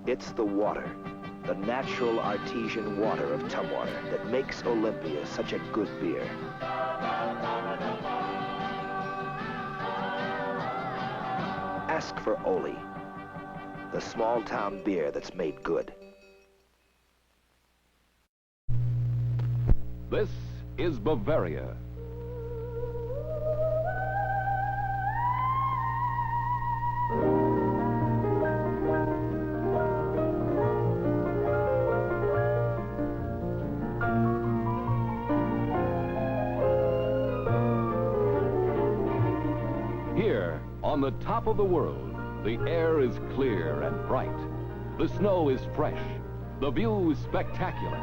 It's the water, the natural artesian water of Tumwater that makes Olympia such a good beer. Ask for Oli, the small-town beer that's made good. This is Bavaria. Here, on the top of the world, the air is clear and bright. The snow is fresh. The view is spectacular.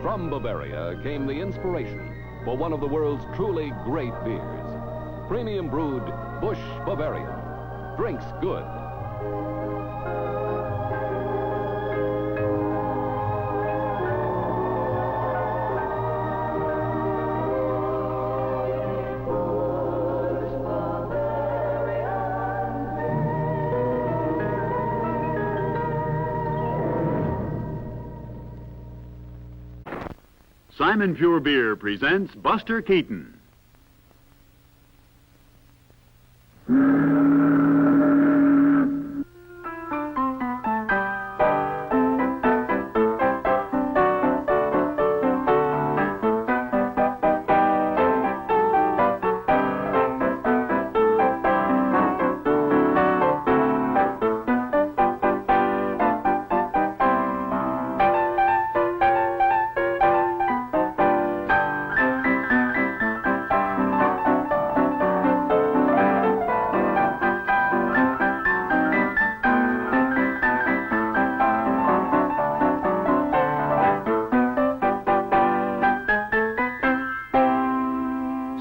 From Bavaria came the inspiration for one of the world's truly great beers. Premium brewed Busch Bavaria. Drinks good. Simon Pure Beer presents Buster Keaton.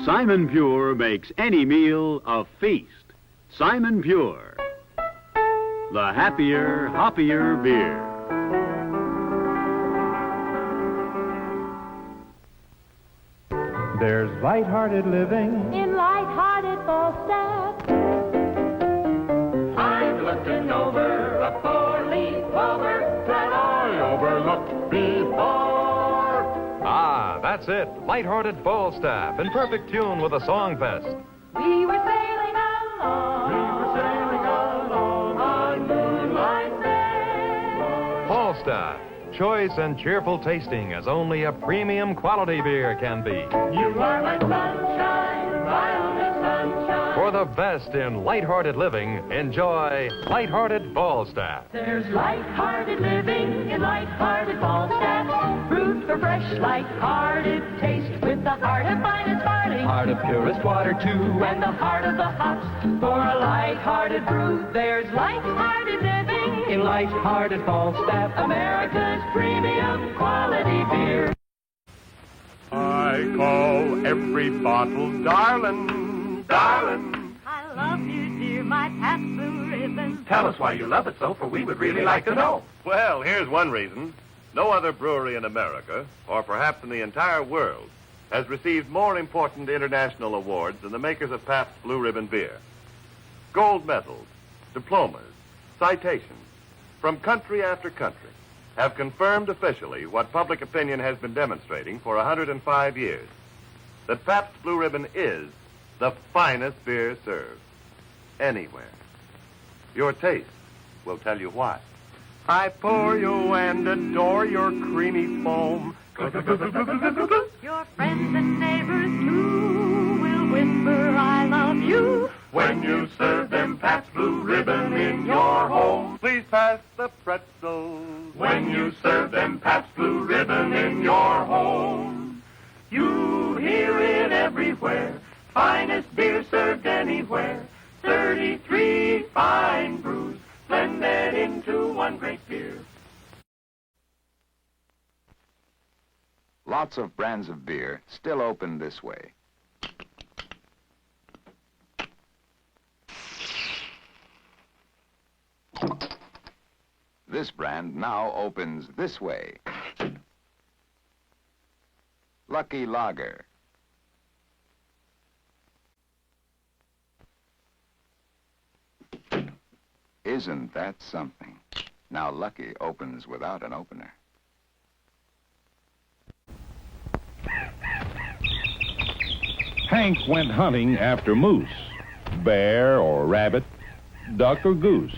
Simon Pure makes any meal a feast. Simon Pure, the happier, hoppier beer. There's light-hearted living in light-hearted Falstaff. I'm looking over a four-leaf clover that I overlooked before. Ah, that's it. Light-hearted Falstaff, in perfect tune with the song fest. We were sailing along. We were sailing along on moonlight day. Falstaff, choice and cheerful tasting as only a premium quality beer can be. You are my sunshine, my only sunshine. For the best in light-hearted living, enjoy Light-hearted Falstaff. There's light-hearted living in light-hearted Falstaff. Brewed for fresh, light-hearted taste with the heart of finest barley. Heart of purest water too. And the heart of the hops for a light-hearted brew. There's light-hearted living In light-hearted Falstaff, America's premium quality beer. I call every bottle darling, darling. I love you, dear, my Pabst Blue Ribbon. Tell us why you love it so, for we would really like to know. Well, here's one reason. No other brewery in America, or perhaps in the entire world, has received more important international awards than the makers of Pabst Blue Ribbon beer. Gold medals, diplomas, citations from country after country have confirmed officially what public opinion has been demonstrating for 105 years, that Pabst Blue Ribbon is the finest beer served anywhere. Your taste will tell you why. I pour you and adore your creamy foam. Your friends and neighbors, too, will whisper, I love you. When you serve them Pabst Blue Ribbon in your home. Please pass the pretzels. When you serve them Pabst Blue Ribbon in your home. You hear it everywhere. Finest beer served anywhere. 33 fine brews blended into one great beer. Lots of brands of beer still open this way. This brand now opens this way. Lucky Lager. Isn't that something? Now Lucky opens without an opener. Hank went hunting after moose, bear or rabbit, duck or goose.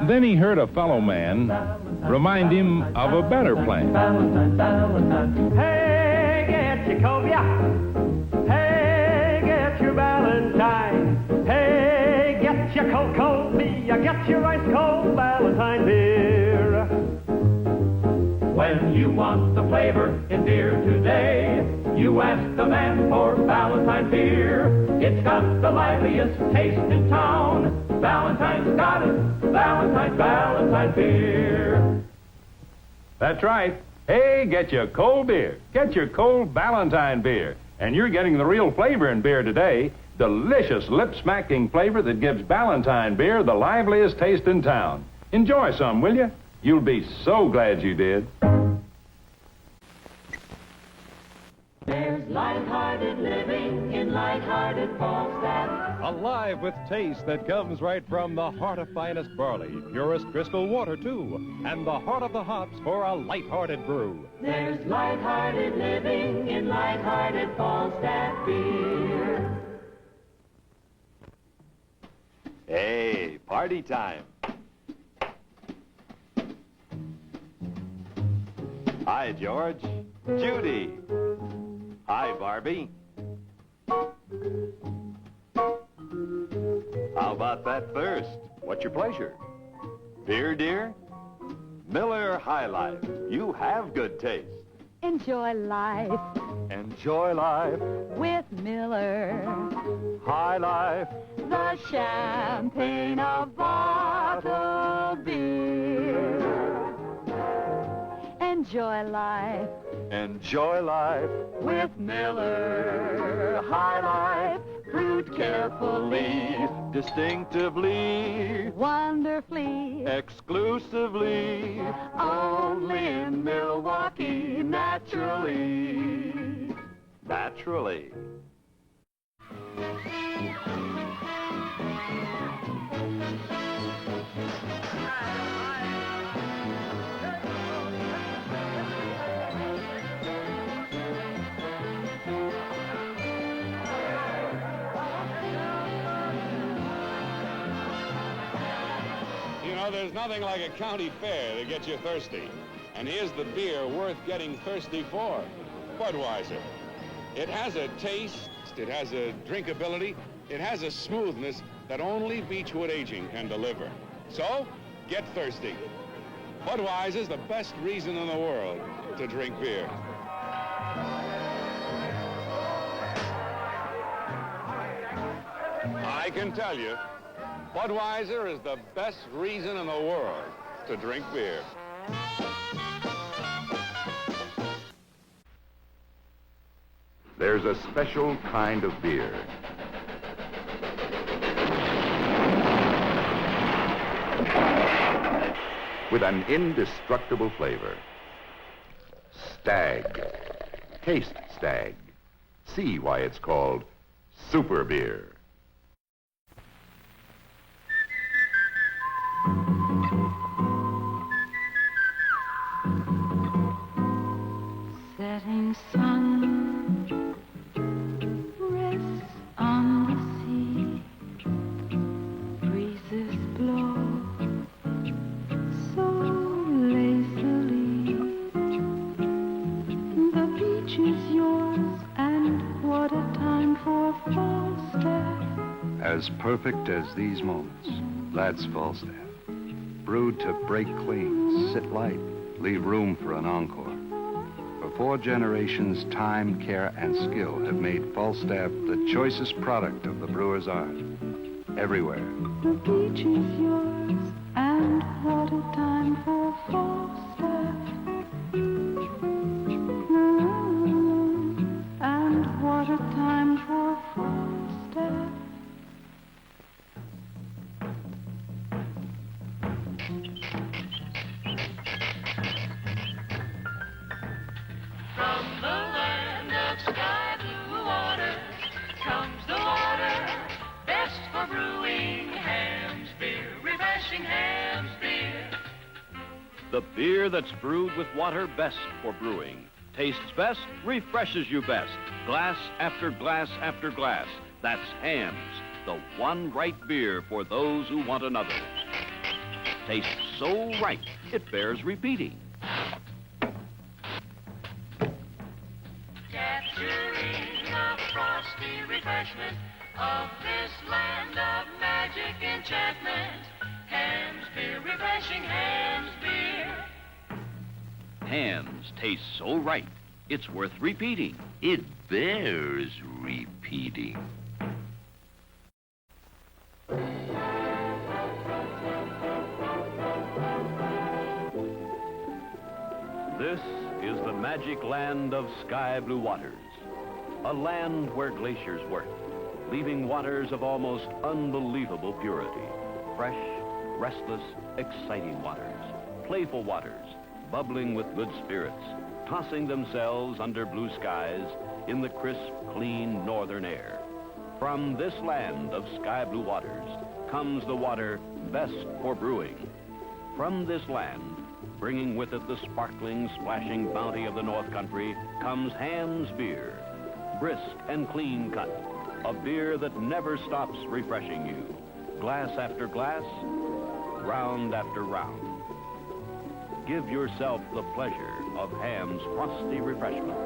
Then he heard a fellow man remind him of a better plan. Hey, get your cobia. Hey, get your Valentine. Hey, get your cold beer. Get your ice cold Valentine beer. When you want the flavor in beer today, you ask the man for Valentine beer. It's got the liveliest taste in town. Valentine's got it. Valentine beer. That's right. Hey, get your cold beer. Get your cold Valentine beer. And you're getting the real flavor in beer today. Delicious, lip-smacking flavor that gives Valentine beer the liveliest taste in town. Enjoy some, will you? You'll be so glad you did. There's light-hearted living in light-hearted Falstaff. Alive with taste that comes right from the heart of finest barley, purest crystal water, too, and the heart of the hops for a light-hearted brew. There's light-hearted living in light-hearted Falstaff beer. Hey, party time. Hi, George. Judy. Hi, Barbie. How about that thirst? What's your pleasure? Beer, dear? Miller High Life. You have good taste. Enjoy life Enjoy life. with Miller, High Life. the champagne of bottled beer. Enjoy life Enjoy life. with Miller High Life, brewed carefully, Distinctively. wonderfully, Exclusively. only in Milwaukee, naturally. Naturally. You know, there's nothing like a county fair to get you thirsty. And here's the beer worth getting thirsty for. Budweiser. It has a taste, it has a drinkability, it has a smoothness that only Beechwood aging can deliver. So, get thirsty. Budweiser's the best reason in the world to drink beer. I can tell you, Budweiser is the best reason in the world to drink beer. There's a special kind of beer. With an indestructible flavor. Stag. Taste Stag. See why it's called Super Beer. Setting sun rests on the sea, breezes blow so lazily. The beach is yours, and what a time for Falstaff. As perfect as these moments, that's Falstaff. Brewed to break clean, sit light, leave room for an encore. For 4 generations, time, care, and skill have made Falstaff the choicest product of the brewer's art. Everywhere. The beach is yours, and what a time for Falstaff. And what a time for Falstaff. From the land of sky blue water comes the water best for brewing Ham's beer, refreshing Ham's beer. The beer that's brewed with water best for brewing. Tastes best, refreshes you best. Glass after glass after glass. That's Hamm's, the one right beer for those who want another. Tastes so right, it bears repeating. Capturing the frosty refreshment of this land of magic enchantment. Hamm's beer, refreshing Hamm's beer. Hamm's tastes so right, it's worth repeating. It bears repeating. This is the magic land of sky blue waters. A land where glaciers work, leaving waters of almost unbelievable purity. Fresh, restless, exciting waters. Playful waters, bubbling with good spirits, tossing themselves under blue skies in the crisp, clean northern air. From this land of sky blue waters comes the water best for brewing. From this land, bringing with it the sparkling, splashing bounty of the North Country, comes Hamm's beer, brisk and clean cut, a beer that never stops refreshing you, glass after glass, round after round. Give yourself the pleasure of Hamm's frosty refreshment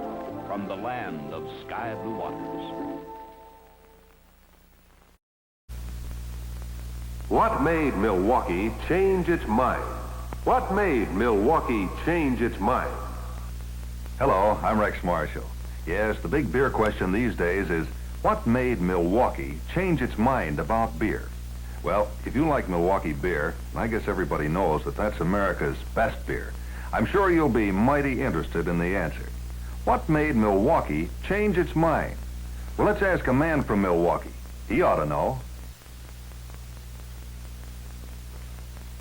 from the land of sky blue waters. What made Milwaukee change its mind? What made Milwaukee change its mind? Hello, I'm Rex Marshall. Yes, the big beer question these days is, what made Milwaukee change its mind about beer? Well, if you like Milwaukee beer, and I guess everybody knows that that's America's best beer, I'm sure you'll be mighty interested in the answer. What made Milwaukee change its mind? Well, let's ask a man from Milwaukee. He ought to know.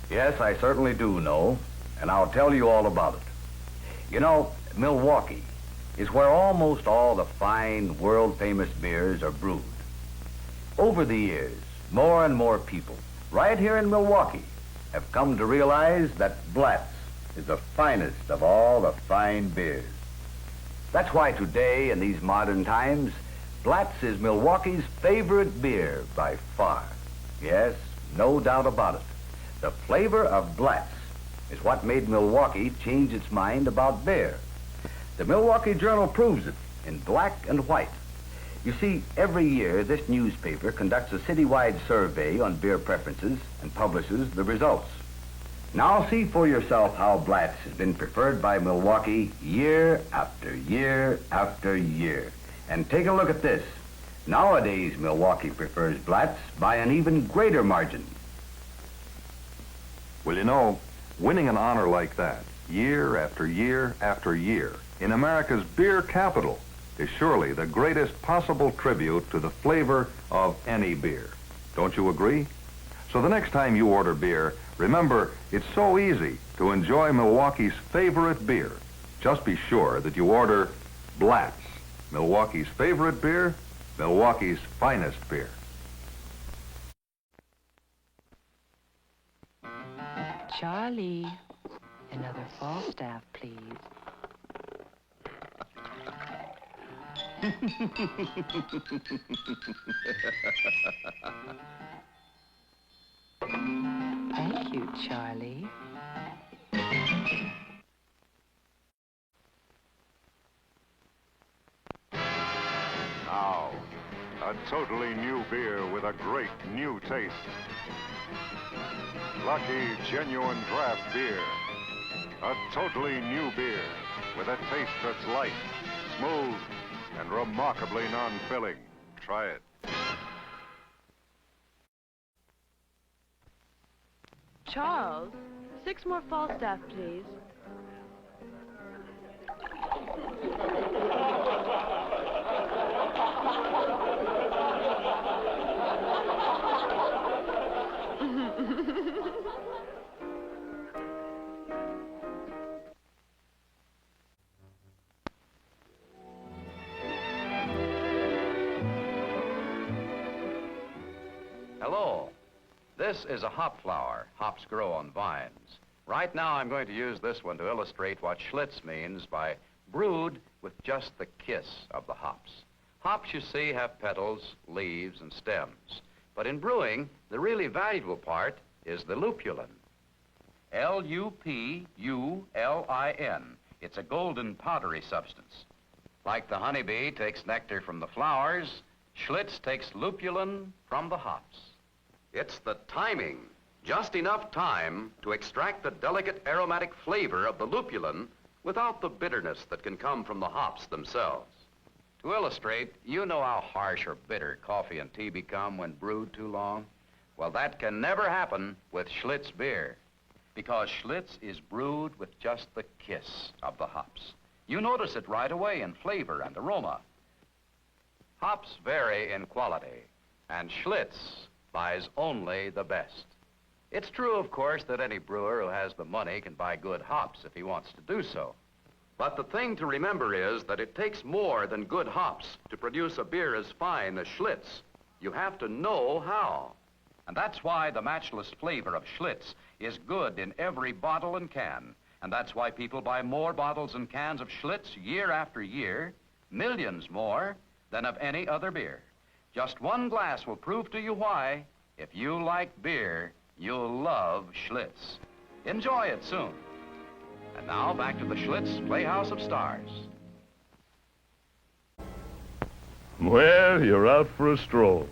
Yes, I certainly do know, and I'll tell you all about it. You know, Milwaukee is where almost all the fine, world-famous beers are brewed. Over the years, more and more people, right here in Milwaukee, have come to realize that Blatz is the finest of all the fine beers. That's why today, in these modern times, Blatz is Milwaukee's favorite beer by far. Yes, no doubt about it. The flavor of Blatz is what made Milwaukee change its mind about beer. The Milwaukee Journal proves it in black and white. You see, every year this newspaper conducts a citywide survey on beer preferences and publishes the results. Now see for yourself how Blatz has been preferred by Milwaukee year after year after year. And take a look at this. Nowadays, Milwaukee prefers Blatz by an even greater margin. Well, you know, winning an honor like that, year after year after year, in America's beer capital, is surely the greatest possible tribute to the flavor of any beer. Don't you agree? So the next time you order beer, remember, it's so easy to enjoy Milwaukee's favorite beer. Just be sure that you order Blatz, Milwaukee's favorite beer, Milwaukee's finest beer. Charlie, another Falstaff, please. Thank you, Charlie. Now, a totally new beer with a great new taste. Lucky Genuine Draft Beer. A totally new beer with a taste that's light, smooth, and remarkably non-filling. Try it. Charles, 6 more Falstaff, please. Hello. This is a hop flower. Hops grow on vines. Right now, I'm going to use this one to illustrate what Schlitz means by brewed with just the kiss of the hops. Hops, you see, have petals, leaves, and stems. But in brewing, the really valuable part is the lupulin. Lupulin. It's a golden powdery substance. Like the honeybee takes nectar from the flowers, Schlitz takes lupulin from the hops. It's the timing. Just enough time to extract the delicate aromatic flavor of the lupulin without the bitterness that can come from the hops themselves. To illustrate, you know how harsh or bitter coffee and tea become when brewed too long? Well, that can never happen with Schlitz beer, because Schlitz is brewed with just the kiss of the hops. You notice it right away in flavor and aroma. Hops vary in quality, and Schlitz buys only the best. It's true, of course, that any brewer who has the money can buy good hops if he wants to do so. But the thing to remember is that it takes more than good hops to produce a beer as fine as Schlitz. You have to know how. And that's why the matchless flavor of Schlitz is good in every bottle and can. And that's why people buy more bottles and cans of Schlitz year after year, millions more than of any other beer. Just one glass will prove to you why, if you like beer, you'll love Schlitz. Enjoy it soon. And now back to the Schlitz Playhouse of Stars. Well, you're out for a stroll,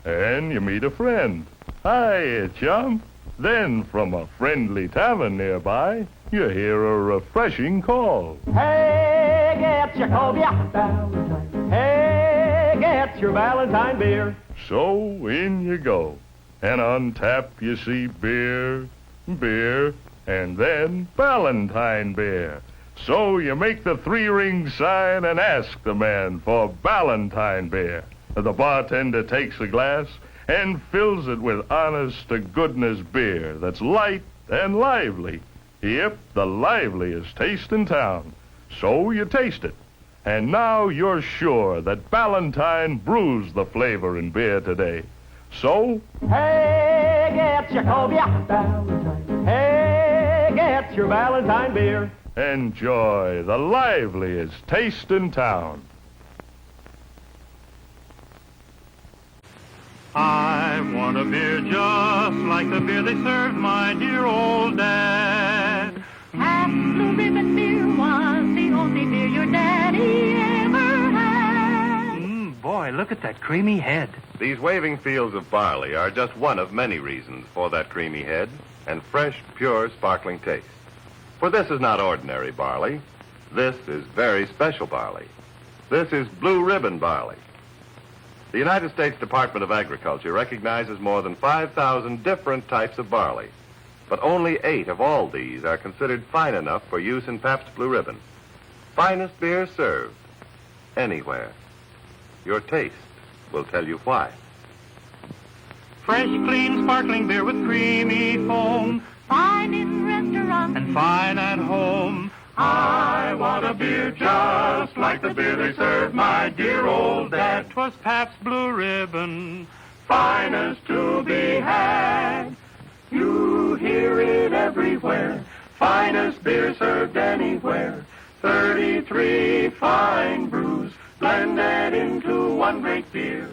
and you meet a friend. Hi, chum. Then, from a friendly tavern nearby, you hear a refreshing call. Hey, get your cognac. Hey, get your Valentine beer. So in you go, and on tap you see beer, beer, and then Valentine beer. So you make the three-ring sign and ask the man for Valentine beer. The bartender takes a glass and fills it with honest-to-goodness beer that's light and lively. Yep, the liveliest taste in town. So you taste it. And now you're sure that Valentine brews the flavor in beer today. So, Hey, get your cognac. Hey, get your Valentine beer. enjoy the liveliest taste in town. I want a beer just like the beer they served my dear old dad. Pabst Blue Ribbon beer was the only beer your daddy ever had. Boy, look at that creamy head. These waving fields of barley are just one of many reasons for that creamy head and fresh, pure, sparkling taste. For this is not ordinary barley. This is very special barley. This is Blue Ribbon barley. The United States Department of Agriculture recognizes more than 5,000 different types of barley, but only 8 of all these are considered fine enough for use in Pabst Blue Ribbon. Finest beer served anywhere. Your taste will tell you why. Fresh, clean, sparkling beer with creamy foam. Fine in restaurants And fine at home. I want a beer just like the beer they served my dear old dad. 'Twas Pabst Blue Ribbon, finest to be had. You hear it everywhere, finest beer served anywhere. 33 fine brews blended into one great beer.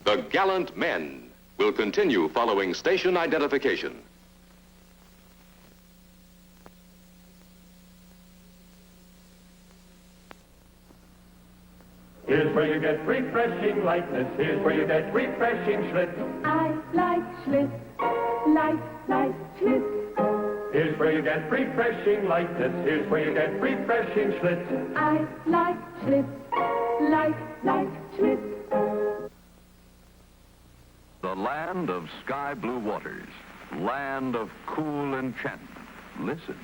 The Gallant Men will continue following station identification. Here's where you get refreshing lightness. Here's where you get refreshing Schlitz. I like Schlitz, like Schlitz. Here's where you get refreshing lightness. Here's where you get refreshing Schlitz. I like Schlitz, like Schlitz. The land of sky blue waters, land of cool enchantment. Listen.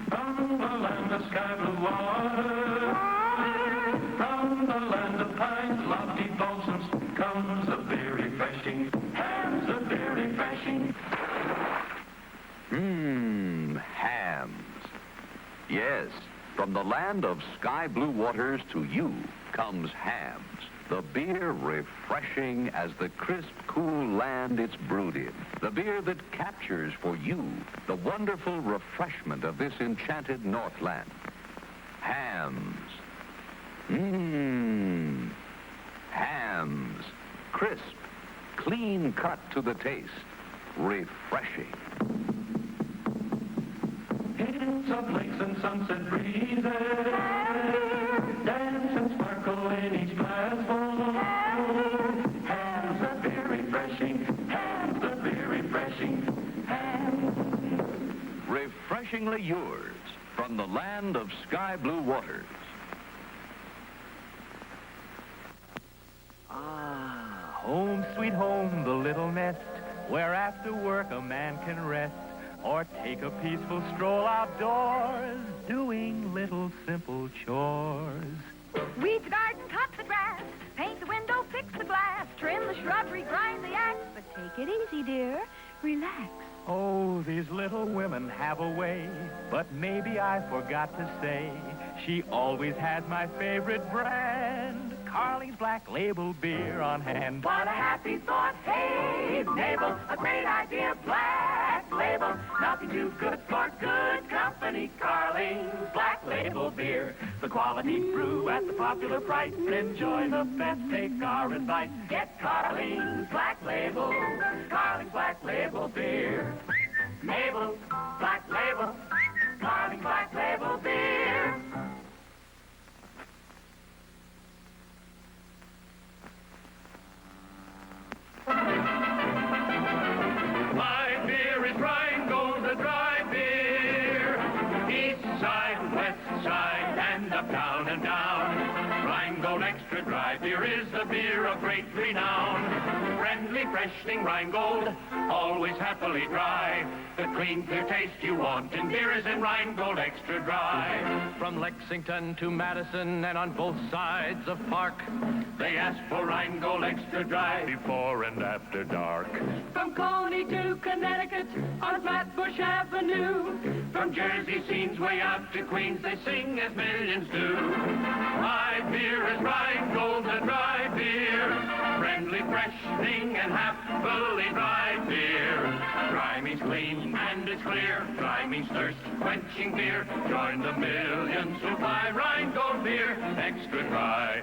From the land of sky blue waters, from the land of pines, lofty balsams, comes a beer refreshing, comes a beer refreshing. Hams. Yes, From the land of sky blue waters to you comes Hams, the beer refreshing as the crisp, cool land it's brewed in. The beer that captures for you the wonderful refreshment of this enchanted Northland. Hams. Hams. Crisp, clean cut to the taste. Refreshing. Hints of lakes and sunset breezes, dance and sparkle in each glassful. Hams are very refreshing, hams are very refreshing, hams. Refreshingly yours from the land of sky blue waters. Home, sweet home, the little nest, where after work a man can rest, or take a peaceful stroll outdoors, doing little simple chores. Weed the garden, cut the grass, paint the window, fix the glass, trim the shrubbery, grind the axe, but take it easy, dear. Relax. Oh, these little women have a way, but maybe I forgot to say, she always had my favorite brand, Carling's Black Label beer on hand. What a happy thought, hey, Mabel, a great idea, Black Label. Nothing too good for good company, Carling's Black Label beer. The quality brew at the popular price. Enjoy the best, take our advice. Get Carling's Black Label, Carling's Black Label beer. Mabel, Black Label, Carling's Black Label beer. My beer is Rheingold, the dry beer. East side, west side, and up, down, and down. Rheingold Extra Dry Beer is the beer of great renown. Friendly, freshening Rheingold, always happily dry. The clean, clear taste you want in beer is in Rheingold Extra Dry. From Lexington to Madison and on both sides of Park, They ask for Rheingold Extra Dry Before and after dark. From Coney to Connecticut on Flatbush Avenue. From Jersey scenes way out to Queens, they sing as millions do. My beer is Rheingold, the dry beer. Friendly, freshening, and happily dry beer. Dry means clean and it's clear. Dry means thirst-quenching beer. Join the millions who buy Rheingold beer extra dry.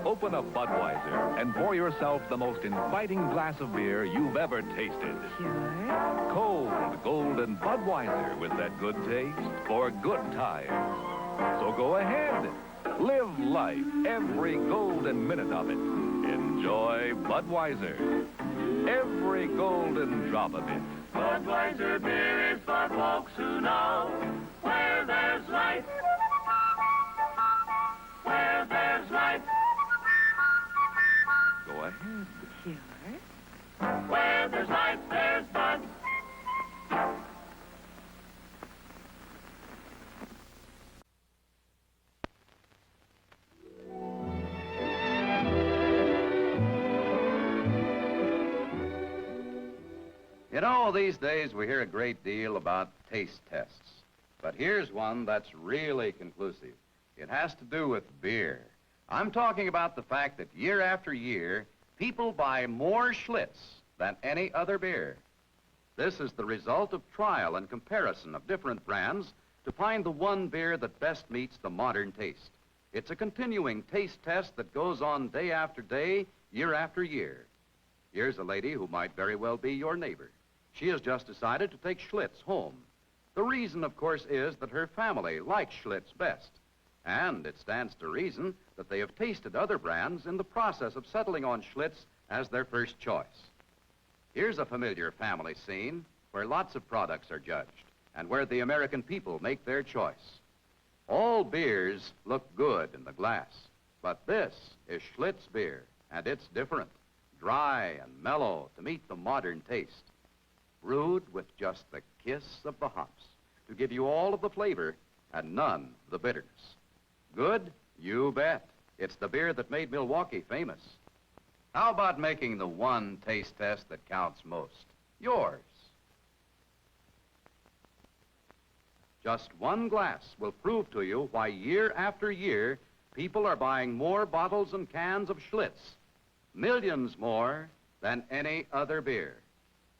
Open a Budweiser and pour yourself the most inviting glass of beer you've ever tasted. Sure. Cold, golden Budweiser with that good taste for good times. So go ahead. Live life, every golden minute of it. Enjoy Budweiser. Every golden drop of it. Budweiser beer is for folks who know where there's life. Where there's life. Go ahead. Sure. Where there's life, there's Bud. You know, these days we hear a great deal about taste tests. But here's one that's really conclusive. It has to do with beer. I'm talking about the fact that year after year, people buy more Schlitz than any other beer. This is the result of trial and comparison of different brands to find the one beer that best meets the modern taste. It's a continuing taste test that goes on day after day, year after year. Here's a lady who might very well be your neighbor. She has just decided to take Schlitz home. The reason, of course, is that her family likes Schlitz best. And it stands to reason that they have tasted other brands in the process of settling on Schlitz as their first choice. Here's a familiar family scene where lots of products are judged and where the American people make their choice. All beers look good in the glass, But this is Schlitz beer, and it's different. Dry and mellow to meet the modern taste. Brewed with just the kiss of the hops to give you all of the flavor and none of the bitterness. Good? You bet. It's the beer that made Milwaukee famous. How about making the one taste test that counts most? Yours. Just one glass will prove to you why year after year people are buying more bottles and cans of Schlitz. Millions more than any other beer.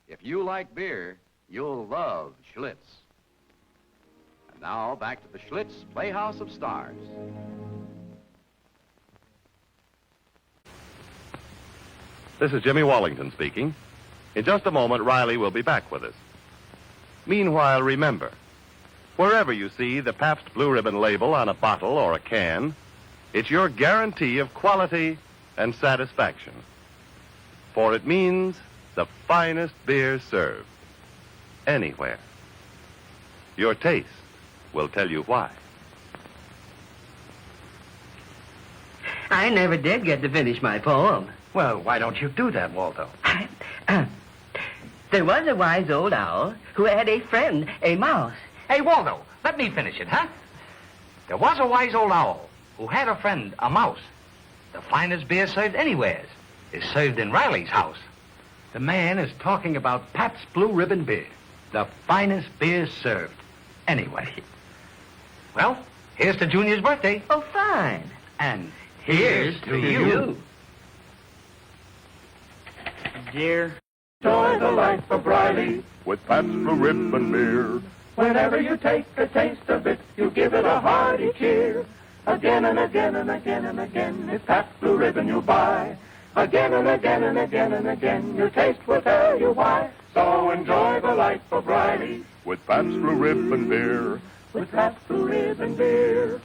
If you like beer, you'll love Schlitz. And now back to the Schlitz Playhouse of Stars. This is Jimmy Wallington speaking. In just a moment, Riley will be back with us. Meanwhile, remember, wherever you see the Pabst Blue Ribbon label on a bottle or a can, it's your guarantee of quality and satisfaction. For it means the finest beer served anywhere. Your taste will tell you why. I never did get to finish my poem. Well, why don't you do that, Waldo? There was a wise old owl who had a friend, a mouse. Hey, Waldo, let me finish it, huh? There was a wise old owl who had a friend, a mouse. The finest beer served anywheres is served in Riley's house. The man is talking about Pabst Blue Ribbon beer. The finest beer served anywhere. Well, here's to Junior's birthday. Oh, fine. And here's to you. Dear, enjoy the life of Riley with Pabst Blue Ribbon beer. Whenever you take a taste of it, you give it a hearty cheer. Again and again and again and again, it's Pabst Blue Ribbon you buy. Again and again and again and again, your taste will tell you why. So enjoy the life of Riley with Pabst Blue Ribbon beer. With Pabst Blue Ribbon beer.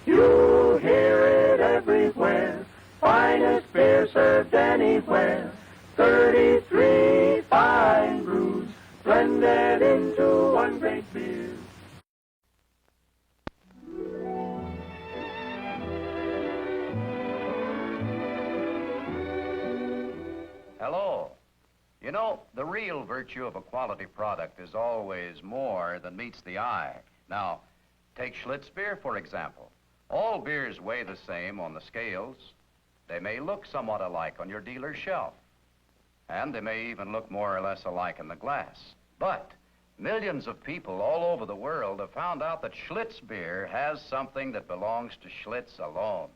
You hear it everywhere. Finest beer served anywhere. 33 fine brews blended into one great beer. Hello. You know, the real virtue of a quality product is always more than meets the eye. Now, take Schlitz beer, for example. All beers weigh the same on the scales. They may look somewhat alike on your dealer's shelf. And they may even look more or less alike in the glass. But millions of people all over the world have found out that Schlitz beer has something that belongs to Schlitz alone.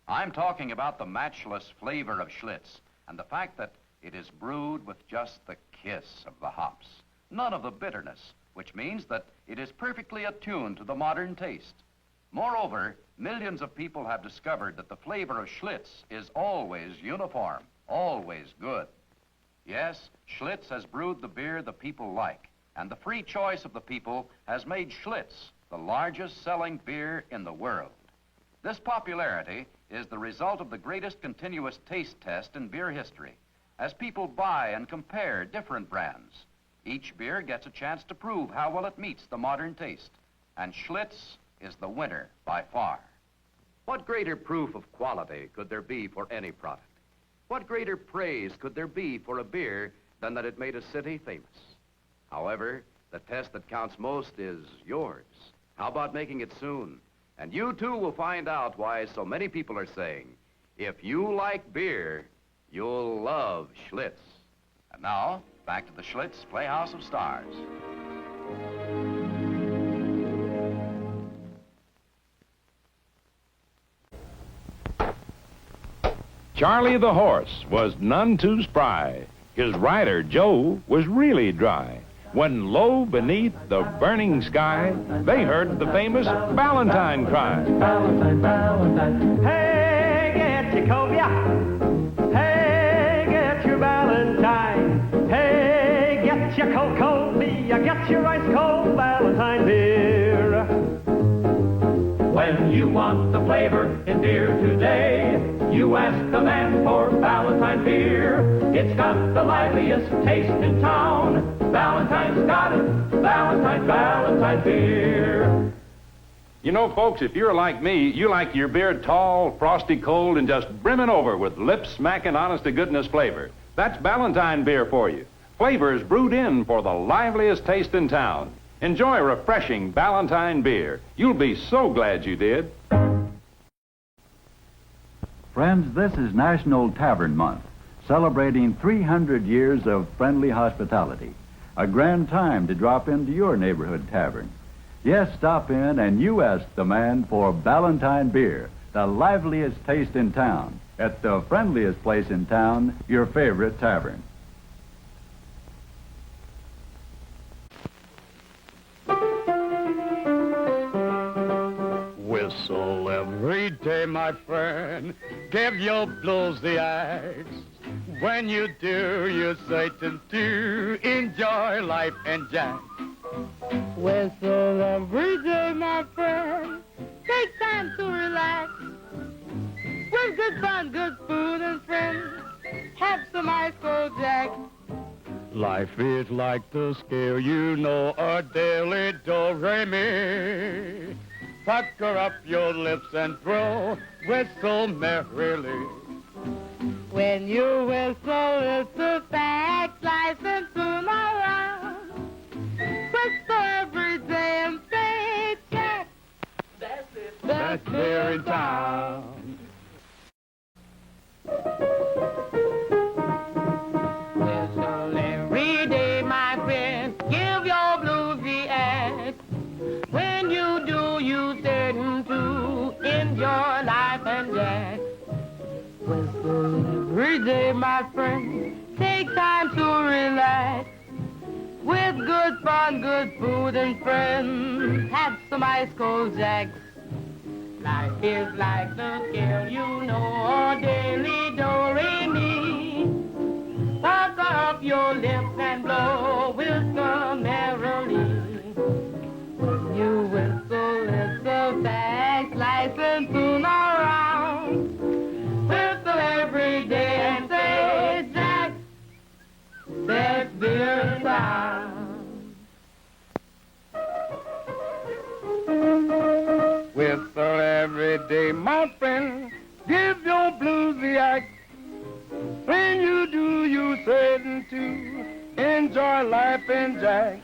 I'm talking about the matchless flavor of Schlitz and the fact that it is brewed with just the kiss of the hops. None of the bitterness, which means that it is perfectly attuned to the modern taste. Moreover, millions of people have discovered that the flavor of Schlitz is always uniform, always good. Yes, Schlitz has brewed the beer the people like, and the free choice of the people has made Schlitz the largest selling beer in the world. This popularity is the result of the greatest continuous taste test in beer history. As people buy and compare different brands, each beer gets a chance to prove how well it meets the modern taste, and Schlitz is the winner by far. What greater proof of quality could there be for any product? What greater praise could there be for a beer than that it made a city famous? However, the test that counts most is yours. How about making it soon? And you too will find out why so many people are saying, if you like beer, you'll love Schlitz. And now, back to the Schlitz Playhouse of Stars. Charlie the horse was none too spry. His rider, Joe, was really dry. When low beneath the burning sky, they heard the famous Valentine cry. Valentine, Valentine. Hey, get your cobia. Hey, get your Valentine. Hey, get your cold beer. Get your ice cold Valentine beer. When you want the flavor in beer today, you ask the man for Valentine beer. It's got the liveliest taste in town. Valentine's got it. Valentine, Valentine beer. You know, folks, if you're like me, you like your beer tall, frosty, cold, and just brimming over with lip-smacking, honest-to-goodness flavor. That's Ballantine beer for you. Flavors brewed in for the liveliest taste in town. Enjoy refreshing Ballantine beer. You'll be so glad you did. Friends, this is National Tavern Month, celebrating 300 years of friendly hospitality. A grand time to drop into your neighborhood tavern. Yes, stop in and you ask the man for Ballantine beer, the liveliest taste in town, at the friendliest place in town, your favorite tavern. Whistle every day, my friend. Give your blues the axe. When you do, you're certain to enjoy life and jack. Whistle every day, my friend. Take time to relax. With good fun, good food and friends. Have some ice cold jack. Life is like the scale, you know, a daily do-re-mi. Pucker up your lips and throw, whistle merrily. When you whistle, it's a fact, life and soon around. Whistle every day and say, Jack, That's there in town. Whistle every day, my friend, give your blues the act. When you do, you certain to enjoy life and jack. Whistle every day, my friend, take time to relax. With good fun, good food and friends, have some ice cold jacks. Life is like the scale, you know, a daily do-re-mi. Pucker up your lips and blow, whistle merrily. When you whistle, it's a fact, life and soon around. Whistle every day and say, Jack, there's beer in town. Whistle every day, my friend. Give your blues the act. When you do, you certain to enjoy life and jack.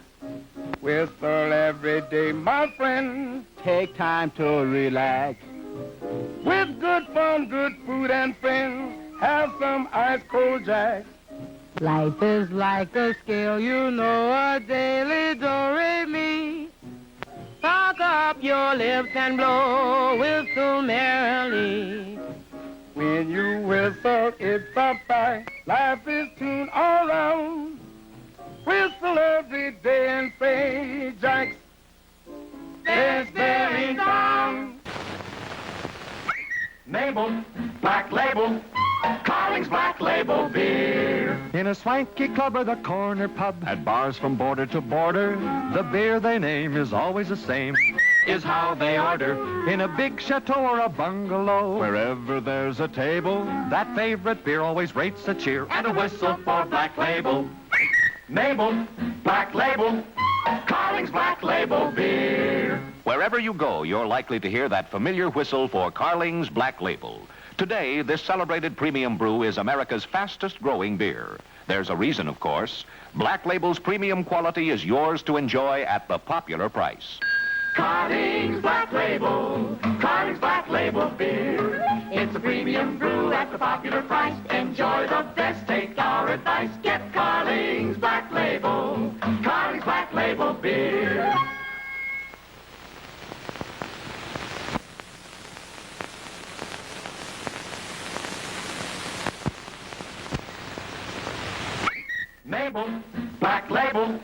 Whistle every day, my friend. Take time to relax. With good fun, good food and friends, have some ice cold jacks. Life is like a scale, you know, a daily do-re-mi. Pucker up your lips and blow, whistle merrily. When you whistle, it's a fact, life is tuned all round. Whistle every day and say, Jack, there's beer in town. Mabel, Black Label, Carling's Black Label beer. In a swanky club or the corner pub, at bars from border to border, the beer they name is always the same. Is how they order. In a big chateau or a bungalow, wherever there's a table, that favorite beer always rates a cheer And a whistle for Black Label. Mabel, Black Label, Carling's Black Label beer. Wherever you go, you're likely to hear that familiar whistle for Carling's Black Label. Today, this celebrated premium brew is America's fastest-growing beer. There's a reason, of course. Black Label's premium quality is yours to enjoy at the popular price. Carling's Black Label, Carling's Black Label beer. It's a premium brew at the popular price. Enjoy the best, take our advice. Get Carling's Black Label, Carling's Black Label beer. Mabel, Black Label,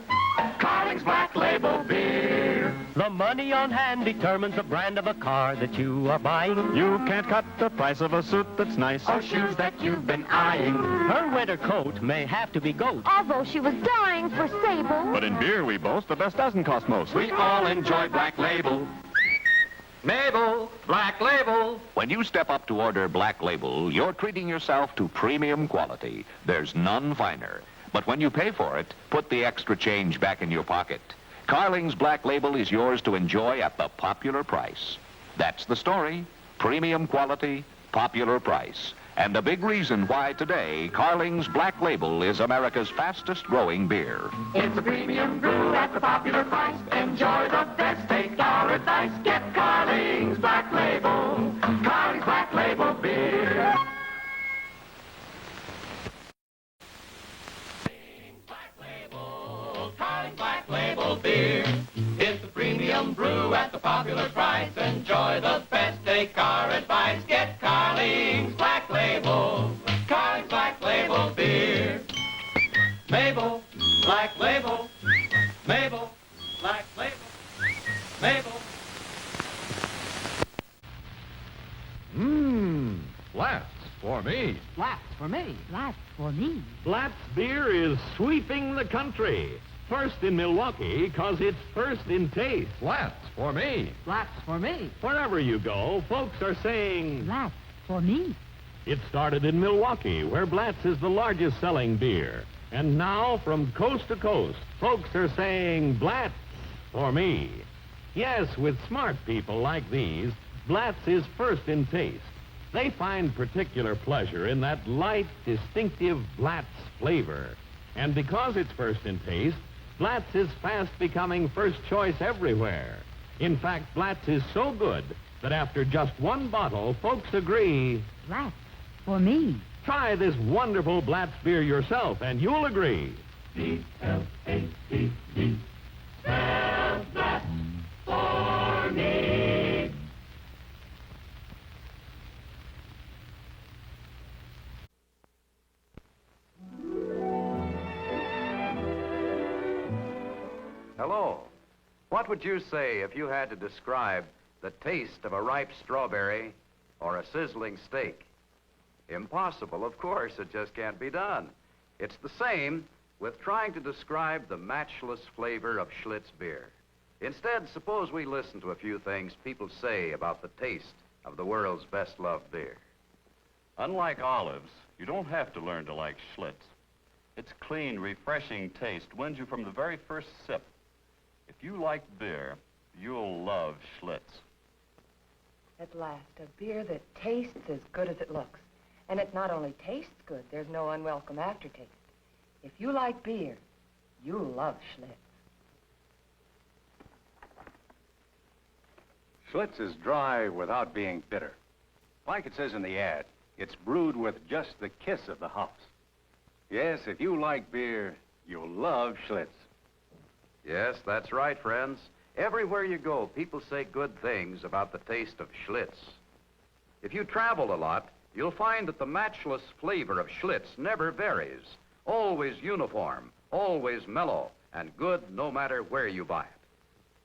Carling's Black Label beer. The money on hand determines the brand of a car that you are buying. You can't cut the price of a suit that's nice, Or shoes that you've been eyeing. her winter coat may have to be goat. Although she was dying for sable. But in beer, we boast the best doesn't cost most. We all enjoy Black Label. Mabel, Black Label. When you step up to order Black Label, you're treating yourself to premium quality. There's none finer. But when you pay for it, put the extra change back in your pocket. Carling's Black Label is yours to enjoy at the popular price. That's the story. Premium quality, popular price. And a big reason why today Carling's Black Label is America's fastest growing beer. It's a premium brew at the popular price. Enjoy the best, take our advice. Get Carling's Black Label. Carling's Black Label beer. Carling's Black Label beer. It's a premium brew at the popular price. Enjoy the best, take our advice. Get Carling's Black Label. Carling's Black Label beer. Mabel, Black Label. Mabel, Black Label. Mabel. Blatz for me. Blatz for me. Blatz for me. Blatz beer is sweeping the country. First in Milwaukee, 'cause it's first in taste. Blatz for me. Blatz for me. Wherever you go, folks are saying... Blatz for me. It started in Milwaukee, where Blatz is the largest selling beer. And now, from coast to coast, folks are saying, Blatz for me. Yes, with smart people like these, Blatz is first in taste. They find particular pleasure in that light, distinctive Blatz flavor. And because it's first in taste, Blatz is fast becoming first choice everywhere. In fact, Blatz is so good that after just one bottle, folks agree... Blatz for me. Try this wonderful Blatz beer yourself, and you'll agree. B-L-A-T-Z. Spell Blatz for me. Hello. What would you say if you had to describe the taste of a ripe strawberry or a sizzling steak? Impossible, of course. It just can't be done. It's the same with trying to describe the matchless flavor of Schlitz beer. Instead, suppose we listen to a few things people say about the taste of the world's best-loved beer. Unlike olives, you don't have to learn to like Schlitz. Its clean, refreshing taste wins you from the very first sip. If you like beer, you'll love Schlitz. At last, a beer that tastes as good as it looks. And it not only tastes good, there's no unwelcome aftertaste. If you like beer, you'll love Schlitz. Schlitz is dry without being bitter. Like it says in the ad, it's brewed with just the kiss of the hops. Yes, if you like beer, you'll love Schlitz. Yes, that's right, friends. Everywhere you go, people say good things about the taste of Schlitz. If you travel a lot, you'll find that the matchless flavor of Schlitz never varies. Always uniform, always mellow, and good no matter where you buy it.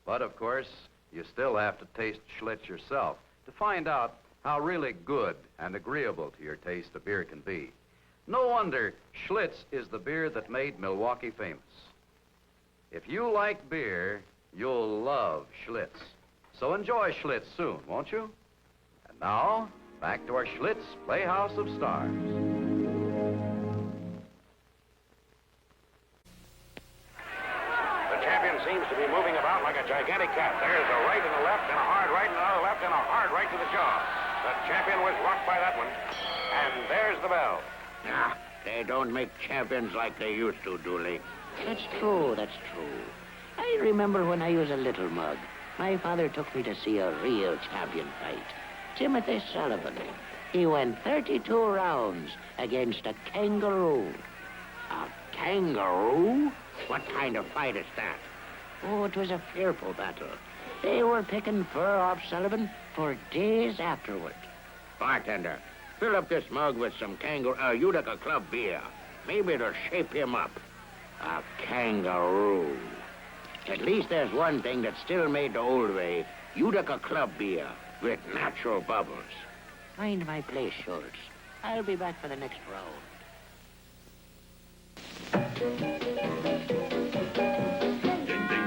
But, of course, you still have to taste Schlitz yourself to find out how really good and agreeable to your taste a beer can be. No wonder Schlitz is the beer that made Milwaukee famous. If you like beer, you'll love Schlitz. So enjoy Schlitz soon, won't you? And now, back to our Schlitz Playhouse of Stars. The champion seems to be moving about like a gigantic cat. There's a right and a left and a hard right and another left and a hard right to the jaw. The champion was rocked by that one. And there's the bell. Ah, they don't make champions like they used to, Dooley. That's true, that's true. I remember when I was a little mug, my father took me to see a real champion fight. Timothy Sullivan. He went 32 rounds against a kangaroo. A kangaroo? What kind of fight is that? Oh, it was a fearful battle. They were picking fur off Sullivan for days afterward. Bartender, fill up this mug with some Utica Club beer. Maybe it'll shape him up. A kangaroo. At least there's one thing that's still made the old way. Utica Club beer with natural bubbles. Find my place, Schultz. I'll be back for the next round. Ding, ding,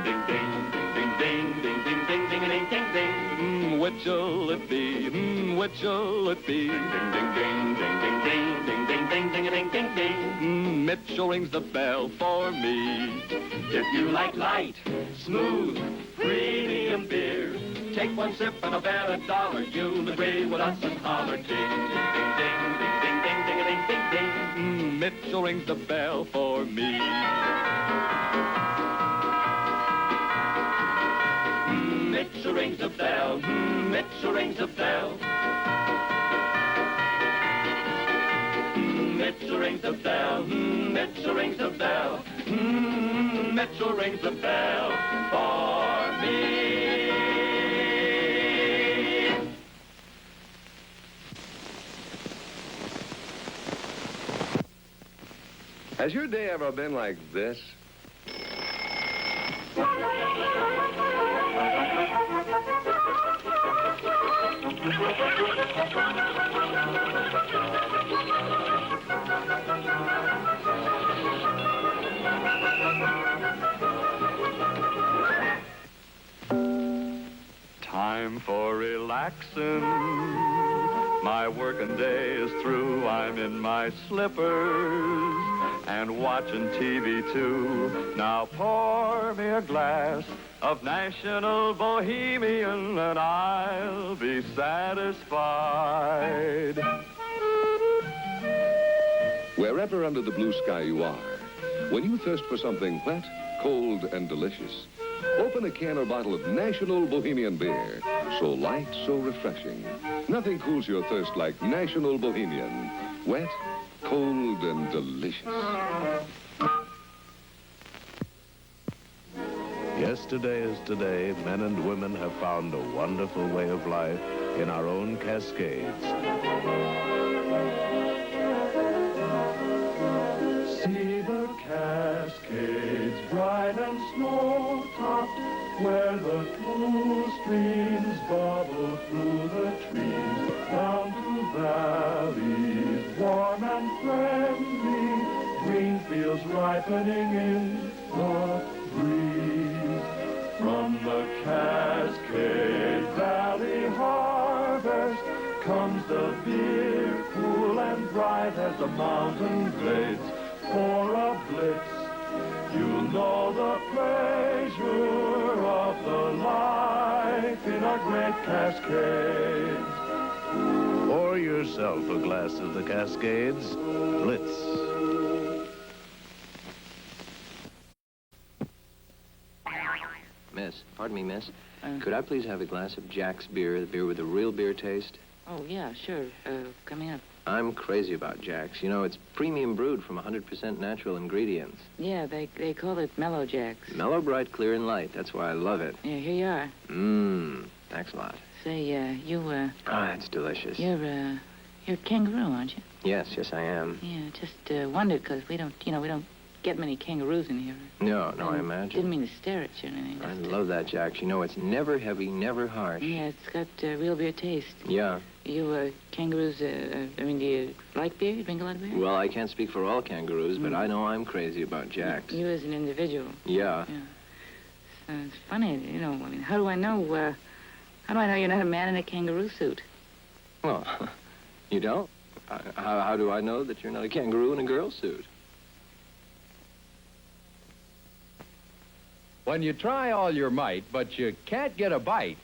ding, ding, ding, ding, ding, ding, ding, ding, ding, ding, ding. Which'll it be? Which'll it be? Ding, ding, ding, ding, ding, ding, ding, ding, ding, ding, ding, ding, ding. Mitchell rings the bell for me. If you like light, smooth, premium beer, take one sip and I'll bet $1 you'll agree with us and holler ding, ding, ding, ding, ding, ding, ding, ding, ding, ding, ding. Mitchell rings the bell for me. Mitchell rings the bell, Mitchell rings the bell. Mitchell rings the bell, Mitchell rings the bell, Mitchell rings the bell for me. Has your day ever been like this? Time for relaxing. My working day is through. I'm in my slippers and watching TV too. Now pour me a glass of National Bohemian and I'll be satisfied. Wherever under the blue sky you are, when you thirst for something wet, cold, and delicious, open a can or bottle of National Bohemian beer. So light, so refreshing. Nothing cools your thirst like National Bohemian. Wet, cold, and delicious. Yesterday is today. Men and women have found a wonderful way of life in our own Cascades. See the Cascades, bright and snow-topped, where the cool streams bubble through the trees, down to valleys warm and friendly, green fields ripening in the breeze. From the Cascade Valley harvest comes the beer, cool and bright as the mountain glades. For a blitz, you'll know the pleasure of the life in our great Cascades. Pour yourself a glass of the Cascades. Blitz. Miss, pardon me, miss. Could I please have a glass of Jack's beer, the beer with a real beer taste? Oh, yeah, sure. Coming up. I'm crazy about Jack's. You know, it's premium brewed from 100% natural ingredients. Yeah, they call it Mellow Jacks. Mellow, bright, clear, and light. That's why I love it. Yeah, here you are. Thanks a lot. Say, you, Oh, that's delicious. you're a kangaroo, aren't you? Yes, I am. Yeah, just wondered, because we don't get many kangaroos in here. No, I imagine. Didn't mean to stare at you or anything. I love that Jack's. You know, it's never heavy, never harsh. Yeah, it's got real beer taste. Yeah. You, kangaroos, do you like beer? You drink a lot of beer? Well, I can't speak for all kangaroos, but I know I'm crazy about Jack's. You as an individual. Yeah. It's funny, how do I know you're not a man in a kangaroo suit? Well, you don't? How do I know that you're not a kangaroo in a girl suit? When you try all your might, but you can't get a bite,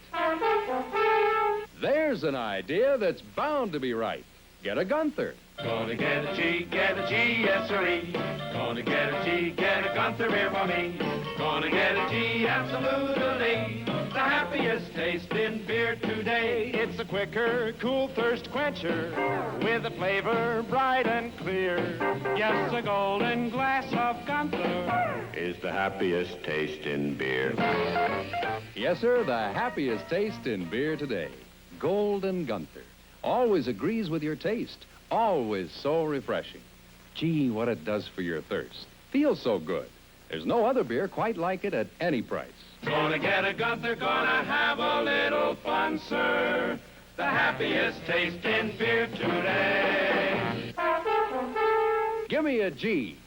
there's an idea that's bound to be right. Get a Gunther. Gonna get a G, yes sirree. Gonna get a G, get a Gunther beer for me. Gonna get a G, absolutely. The happiest taste in beer today. It's a quicker, cool thirst quencher with a flavor bright and clear. Yes, a golden glass of Gunther Is the happiest taste in beer. Yes, sir, the happiest taste in beer today. Golden Gunther. Always agrees with your taste. Always so refreshing. Gee, what it does for your thirst. Feels so good. There's no other beer quite like it at any price. Gonna get a Gunther, gonna have a little fun, sir. The happiest taste in beer today. Give me a G.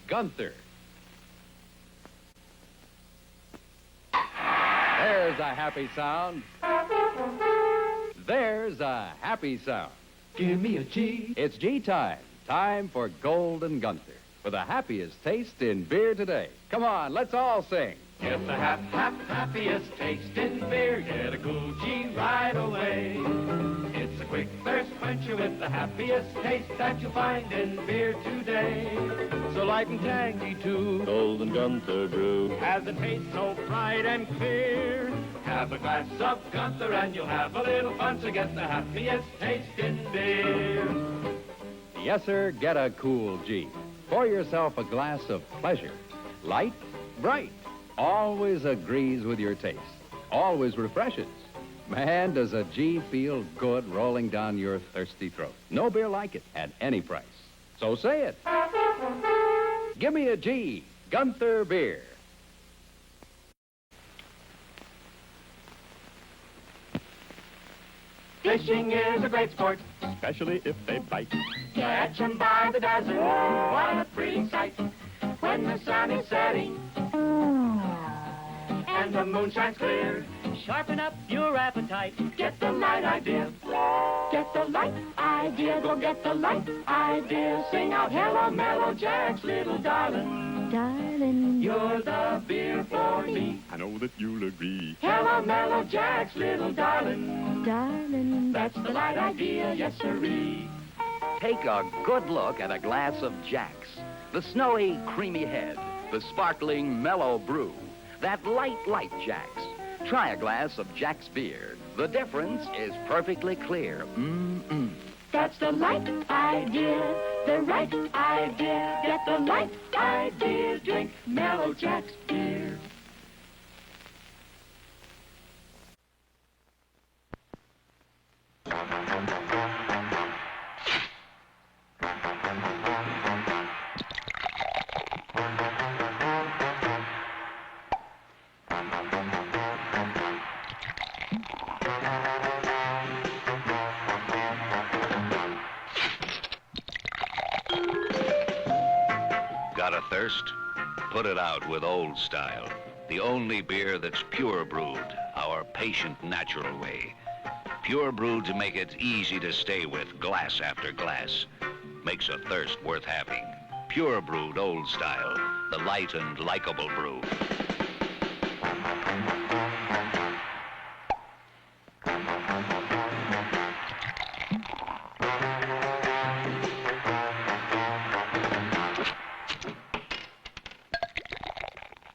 Gunther. There's a happy sound. There's a happy sound. Give me a G. It's G time. Time for Golden Gunther. for the happiest taste in beer today. Come on, let's all sing. Get the happiest taste in beer. Get a cool G right away. It's a quick thirst quencher with the happiest taste that you'll find in beer today. So light and tangy too, Golden Gunther brew As it tastes so bright and clear. Have a glass of Gunther and you'll have a little fun to get the happiest taste in beer. Yes, sir, get a cool G. Pour yourself a glass of pleasure. Light, bright, always agrees with your taste. Always refreshes. Man, does a G feel good rolling down your thirsty throat. No beer like it at any price. So say it. Give me a G, Gunther Beer. Fishing is a great sport, especially if they bite. Catch 'em by the dozen, what a pretty sight. When the sun is setting and the moon shines clear, Sharpen up your appetite. get the light idea. Get the light idea, go get the light idea. Sing out, hello, Mellow Jack's little darling. Darling, You're the beer for me. I know that you'll agree. Hello, Mellow Jack's little darling. darling. That's the light idea, yes sirree. Take a good look at a glass of Jack's. The snowy, creamy head, the sparkling, mellow brew, that light Jack's. Try a glass of Jack's beer. The difference is perfectly clear. Mm-mm. That's the light idea, the right idea. Get the light idea, drink Mellow Jack's beer. Got a thirst? Put it out with Old Style. The only beer that's pure brewed, our patient, natural way. Pure brewed to make it easy to stay with, glass after glass. Makes a thirst worth having. Pure brewed Old Style, the light and likable brew.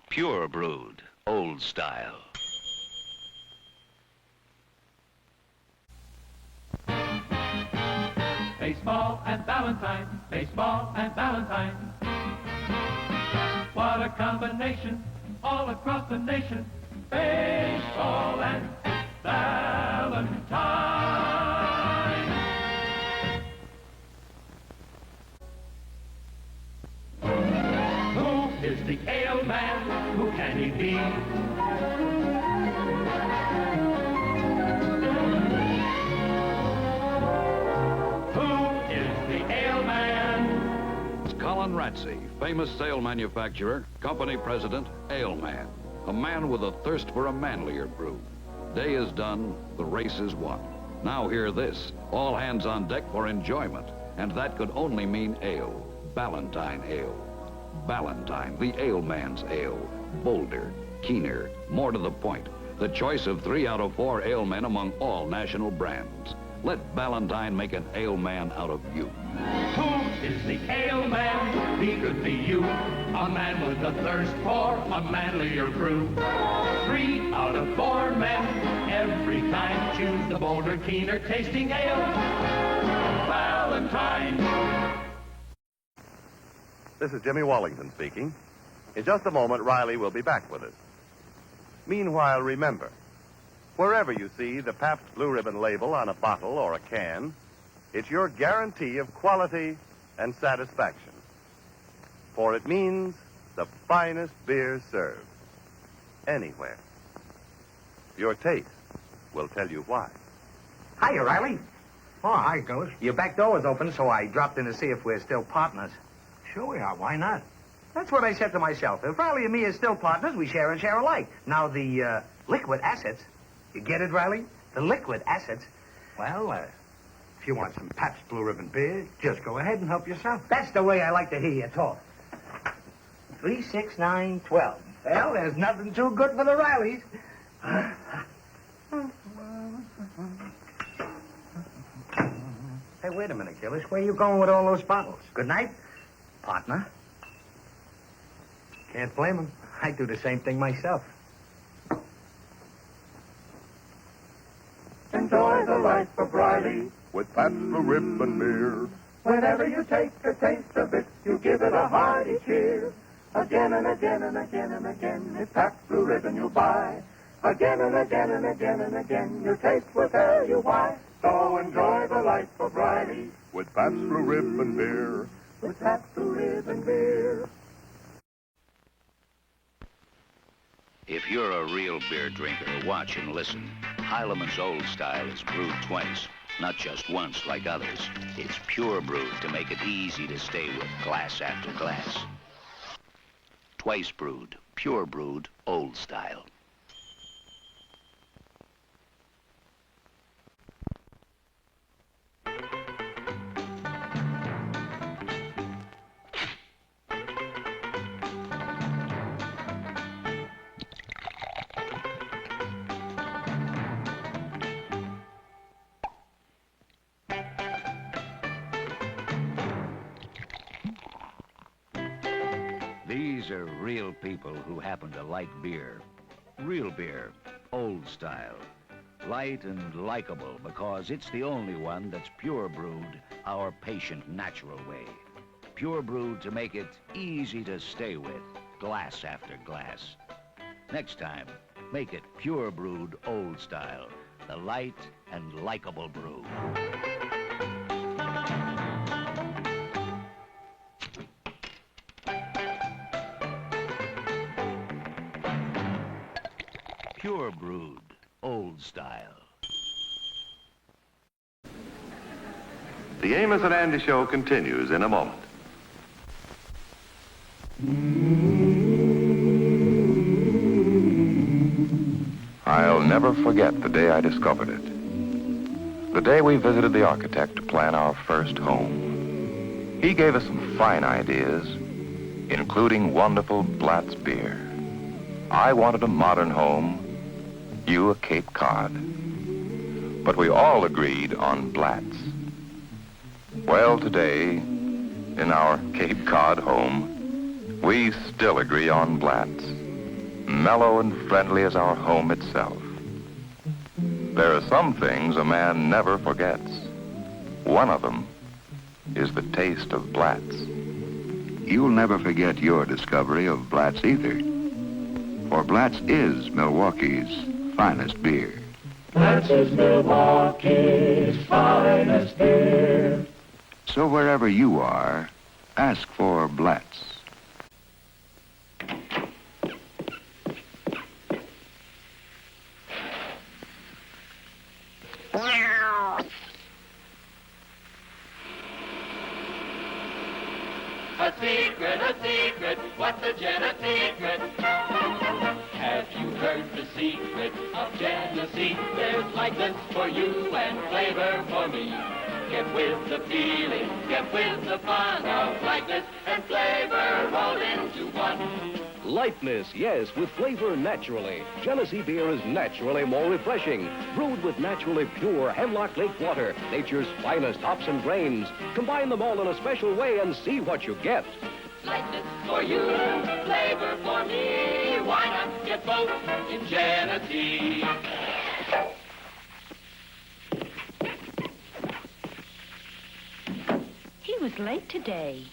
Pure brewed, Old Style. Baseball and Valentine, baseball and Valentine. What a combination all across the nation. Baseball and Valentine. Who is the ale man? Who can he be? Colin Ratsey, famous sail manufacturer, company president, ale man. A man with a thirst for a manlier brew. Day is done, the race is won. Now hear this, all hands on deck for enjoyment. And that could only mean ale, Ballantine ale. Ballantine, the ale man's ale. Bolder, keener, more to the point. The choice of 3 out of 4 ale men among all national brands. Let Ballantine make an ale man out of you. Who is the ale man? He could be you. A man with a thirst for a manlier brew. 3 out of 4 men every time choose the bolder, keener tasting ale. Valentine. This is Jimmy Wallington speaking. In just a moment, Riley will be back with us. Meanwhile, remember, wherever you see the Pabst Blue Ribbon label on a bottle or a can, it's your guarantee of quality and satisfaction. For it means the finest beer served anywhere. Your taste will tell you why. Hiya, Riley. Oh, hi, Ghost. Your back door was open, so I dropped in to see if we're still partners. Sure we are. Why not? That's what I said to myself. If Riley and me are still partners, we share and share alike. Now, the liquid assets, you get it, Riley? The liquid assets. Well, if you want some Pabst Blue Ribbon beer, just go ahead and help yourself. That's the way I like to hear you talk. 3, 6, 9, 12. Well, there's nothing too good for the Rileys. Hey, wait a minute, Gillis. Where are you going with all those bottles? Good night, partner. Can't blame him. I do the same thing myself. Enjoy the life of Riley with Pabst Blue Ribbon beer. Whenever you take a taste of it, you give it a hearty cheer. Again and again and again and again, it's Pabst Blue Ribbon you buy. Again and again and again and again, your taste will tell you why. So enjoy the life of Riley with Pabst Blue Ribbon beer. With Pabst Blue Ribbon beer. If you're a real beer drinker, watch and listen. Heileman's Old Style is brewed twice, not just once like others. It's pure brewed to make it easy to stay with glass after glass. Twice brewed, pure brewed, Old Style. These are real people who happen to like beer. Real beer, Old Style. Light and likable because it's the only one that's pure brewed our patient natural way. Pure brewed to make it easy to stay with, glass after glass. Next time, make it pure brewed Old Style, the light and likable brew. Pure brewed, Old Style. The Amos and Andy Show continues in a moment. I'll never forget the day I discovered it. The day we visited the architect to plan our first home. He gave us some fine ideas, including wonderful Blatz beer. I wanted a modern home, you a Cape Cod. But we all agreed on Blatz. Well, today, in our Cape Cod home, we still agree on Blatz. Mellow and friendly as our home itself. There are some things a man never forgets. One of them is the taste of Blatz. You'll never forget your discovery of Blatz either. For Blatz is Milwaukee's finest beer. Blatz is Milwaukee's finest beer. So wherever you are, ask for Blatz. A secret, what's a secret? Have you heard the secret of Genesee? There's lightness for you and flavor for me. Get with the feeling, get with the fun of lightness and flavor rolled into one. Lightness, yes, with flavor naturally. Genesee beer is naturally more refreshing. Brewed with naturally pure Hemlock Lake water, nature's finest hops and grains. Combine them all in a special way and see what you get. Lightness for you, flavor for me. Why not get both in Genesee? He was late today.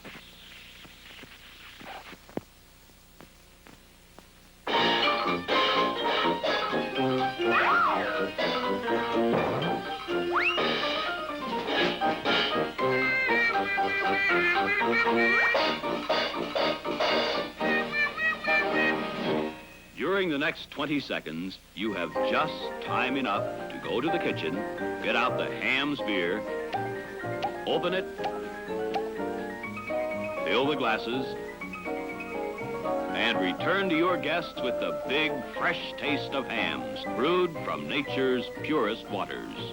During the next 20 seconds, you have just time enough to go to the kitchen, get out the Ham's beer, open it, fill the glasses, and return to your guests with the big, fresh taste of Ham's, brewed from nature's purest waters.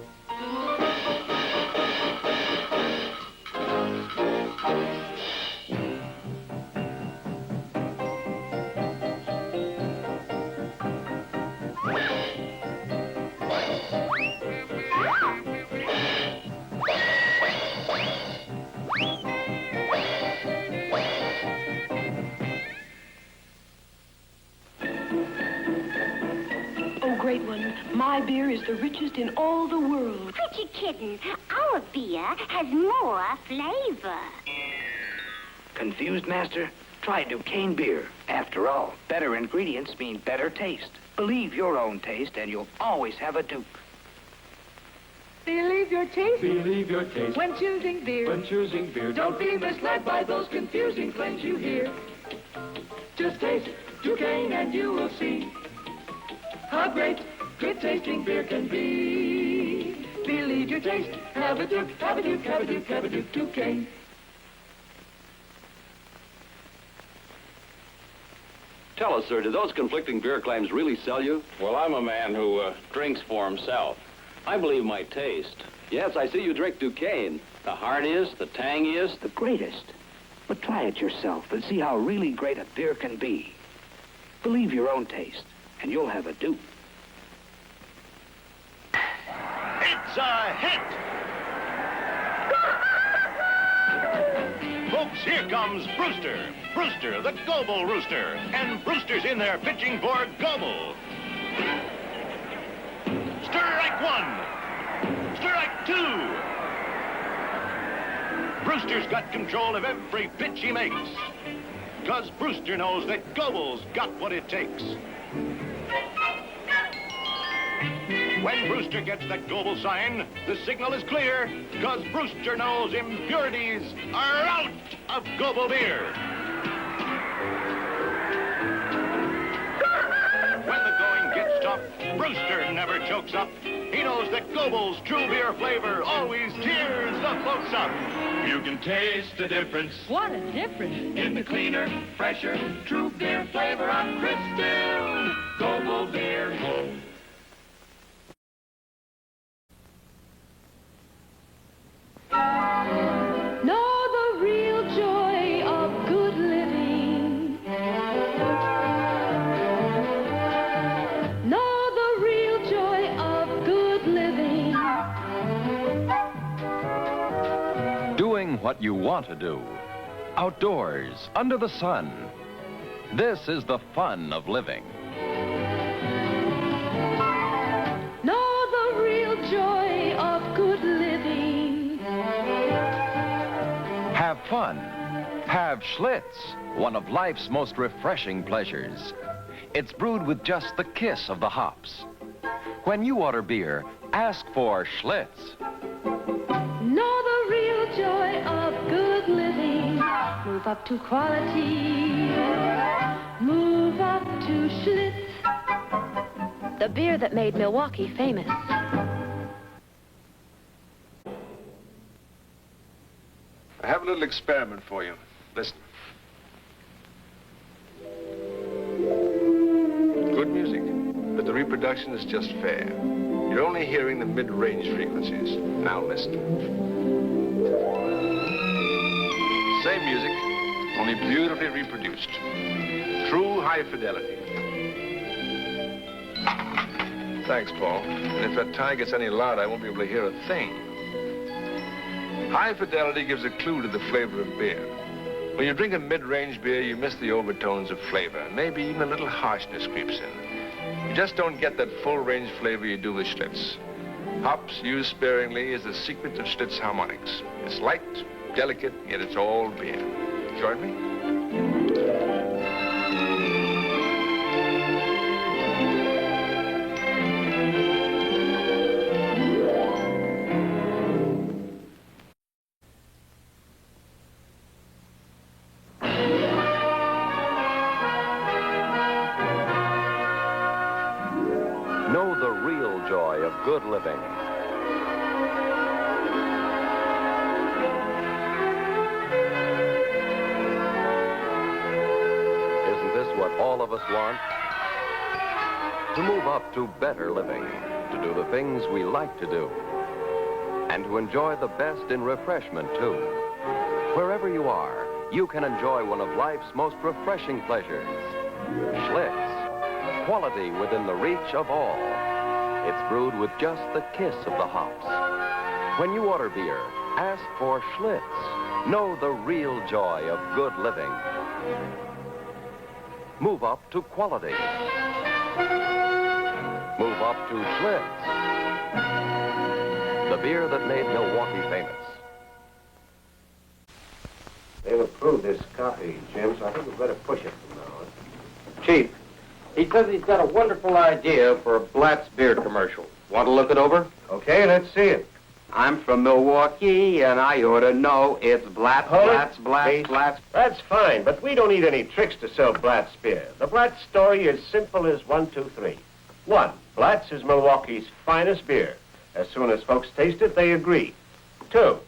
great one. My beer is the richest in all the world. Pretty kitten, our beer has more flavor. Confused, Master? Try Duquesne beer. After all, better ingredients mean better taste. Believe your own taste, and you'll always have a Duke. Believe your taste. Believe your taste. When choosing beer. When choosing beer. Don't be misled by those confusing claims you hear. Just taste Duquesne and you will see how great good tasting beer can be. Believe your taste. Have a Duke, have a Duke, have a Duke, have a Duke, Duquesne. Tell us, sir, do those conflicting beer claims really sell you? Well, I'm a man who drinks for himself. I believe my taste. Yes, I see you drink Duquesne. The heartiest, the tangiest. The greatest. But try it yourself and see how really great a beer can be. Believe your own taste, and you'll have a Duke. It's a hit! Folks, here comes Brewster. Brewster, the Goble Rooster. And Brewster's in there pitching for Goble. Strike one. Strike two. Brewster's got control of every pitch he makes. Because Brewster knows that Goble's got what it takes. When Brewster gets that Goble sign, the signal is clear, because Brewster knows impurities are out of Goble beer. When the going gets tough, Brewster never chokes up. He knows that Goble's true beer flavor always tears the folks up. You can taste the difference. What a difference. In the cleaner, fresher, true beer flavor of crystal Goble beer. Know the real joy of good living. Know the real joy of good living. Doing what you want to do. Outdoors, under the sun. This is the fun of living. Know the real joy of good living. Have fun. Have Schlitz, one of life's most refreshing pleasures. It's brewed with just the kiss of the hops. When you order beer, ask for Schlitz. Know the real joy of good living. Move up to quality. Move up to Schlitz. The beer that made Milwaukee famous. I have a little experiment for you. Listen. Good music, but the reproduction is just fair. You're only hearing the mid-range frequencies. Now listen. Same music, only beautifully reproduced. True high fidelity. Thanks, Paul. And if that tie gets any louder, I won't be able to hear a thing. High fidelity gives a clue to the flavor of beer. When you drink a mid-range beer, you miss the overtones of flavor. Maybe even a little harshness creeps in. You just don't get that full-range flavor you do with Schlitz. Hops used sparingly is the secret of Schlitz harmonics. It's light, delicate, yet it's all beer. Join me? Know the real joy of good living. Isn't this what all of us want? To move up to better living, to do the things we like to do, and to enjoy the best in refreshment, too. Wherever you are, you can enjoy one of life's most refreshing pleasures. Schlitz. Quality within the reach of all. It's brewed with just the kiss of the hops. When you order beer, ask for Schlitz. Know the real joy of good living. Move up to quality. Move move up to Schlitz, the beer that made Milwaukee famous. They've approved this copy, Jim, so I think we'd better push it from now on. Chief, he says he's got a wonderful idea for a Blatz beer commercial. Want to look it over? Okay, let's see it. I'm from Milwaukee, and I ought to know it's Blatz, Blatz, Blatz, Blatz. That's fine, but we don't need any tricks to sell Blatz beer. The Blatz story is simple as 1, 2, 3. 1, Blatz is Milwaukee's finest beer. As soon as folks taste it, they agree. 2,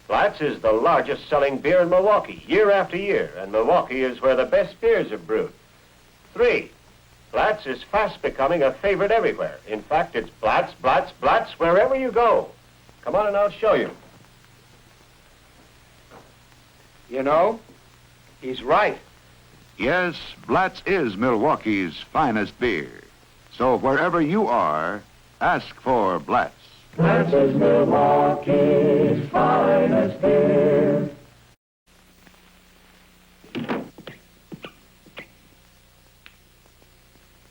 Blatz is the largest selling beer in Milwaukee, year after year, and Milwaukee is where the best beers are brewed. 3, Blatz is fast becoming a favorite everywhere. In fact, it's Blatz, Blatz, Blatz wherever you go. Come on and I'll show you. You know, he's right. Yes, Blatz is Milwaukee's finest beer. So wherever you are, ask for Blatz. Blatz is Milwaukee's finest beer.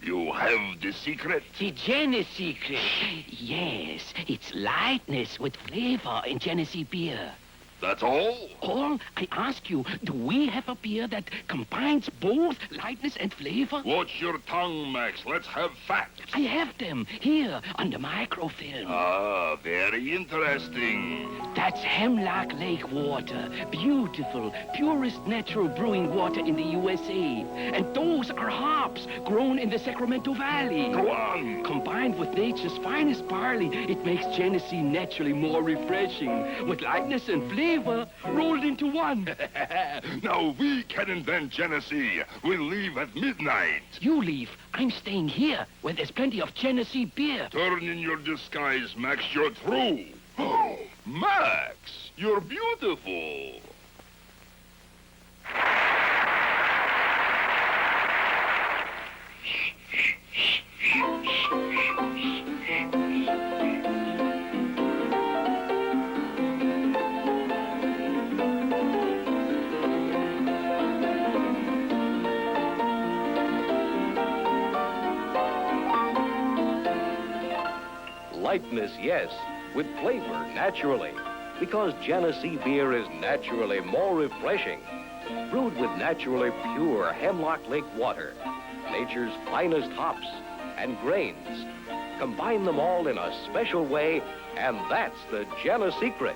You have the secret? The Genesee secret. Yes, it's lightness with flavor in Genesee beer. That's all? All? I ask you, do we have a beer that combines both lightness and flavor? Watch your tongue, Max. Let's have facts. I have them here on the microfilm. Ah, very interesting. That's Hemlock Lake water. Beautiful, purest natural brewing water in the USA. And those are hops grown in the Sacramento Valley. Go on. Combined with nature's finest barley, it makes Genesee naturally more refreshing. With lightness and flavor rolled into one. Now we can invent Genesee. We'll leave at midnight. You leave. I'm staying here where there's plenty of Genesee beer. Turn in your disguise, Max. You're through. Oh, Max, you're beautiful. Lightness, yes, with flavor, naturally. Because Genesee beer is naturally more refreshing. Brewed with naturally pure Hemlock Lake water, nature's finest hops and grains. Combine them all in a special way, and that's the Genesee secret.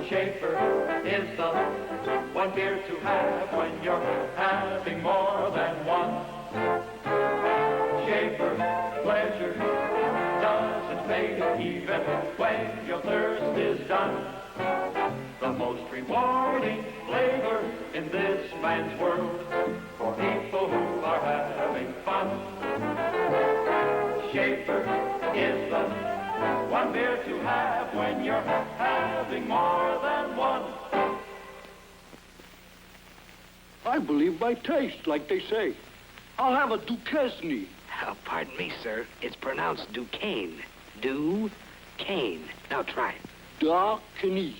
Schaefer is the one beer to have when you're having more than one. Schaefer, pleasure doesn't fade even when your thirst is done. The most rewarding flavor in this man's world for people who are having fun. Schaefer is the one beer to have when you're having more than one. I believe my taste, like they say. I'll have a Duquesne. Oh, pardon me, sir. It's pronounced Duquesne. Duquesne. Now try it. Duquesne.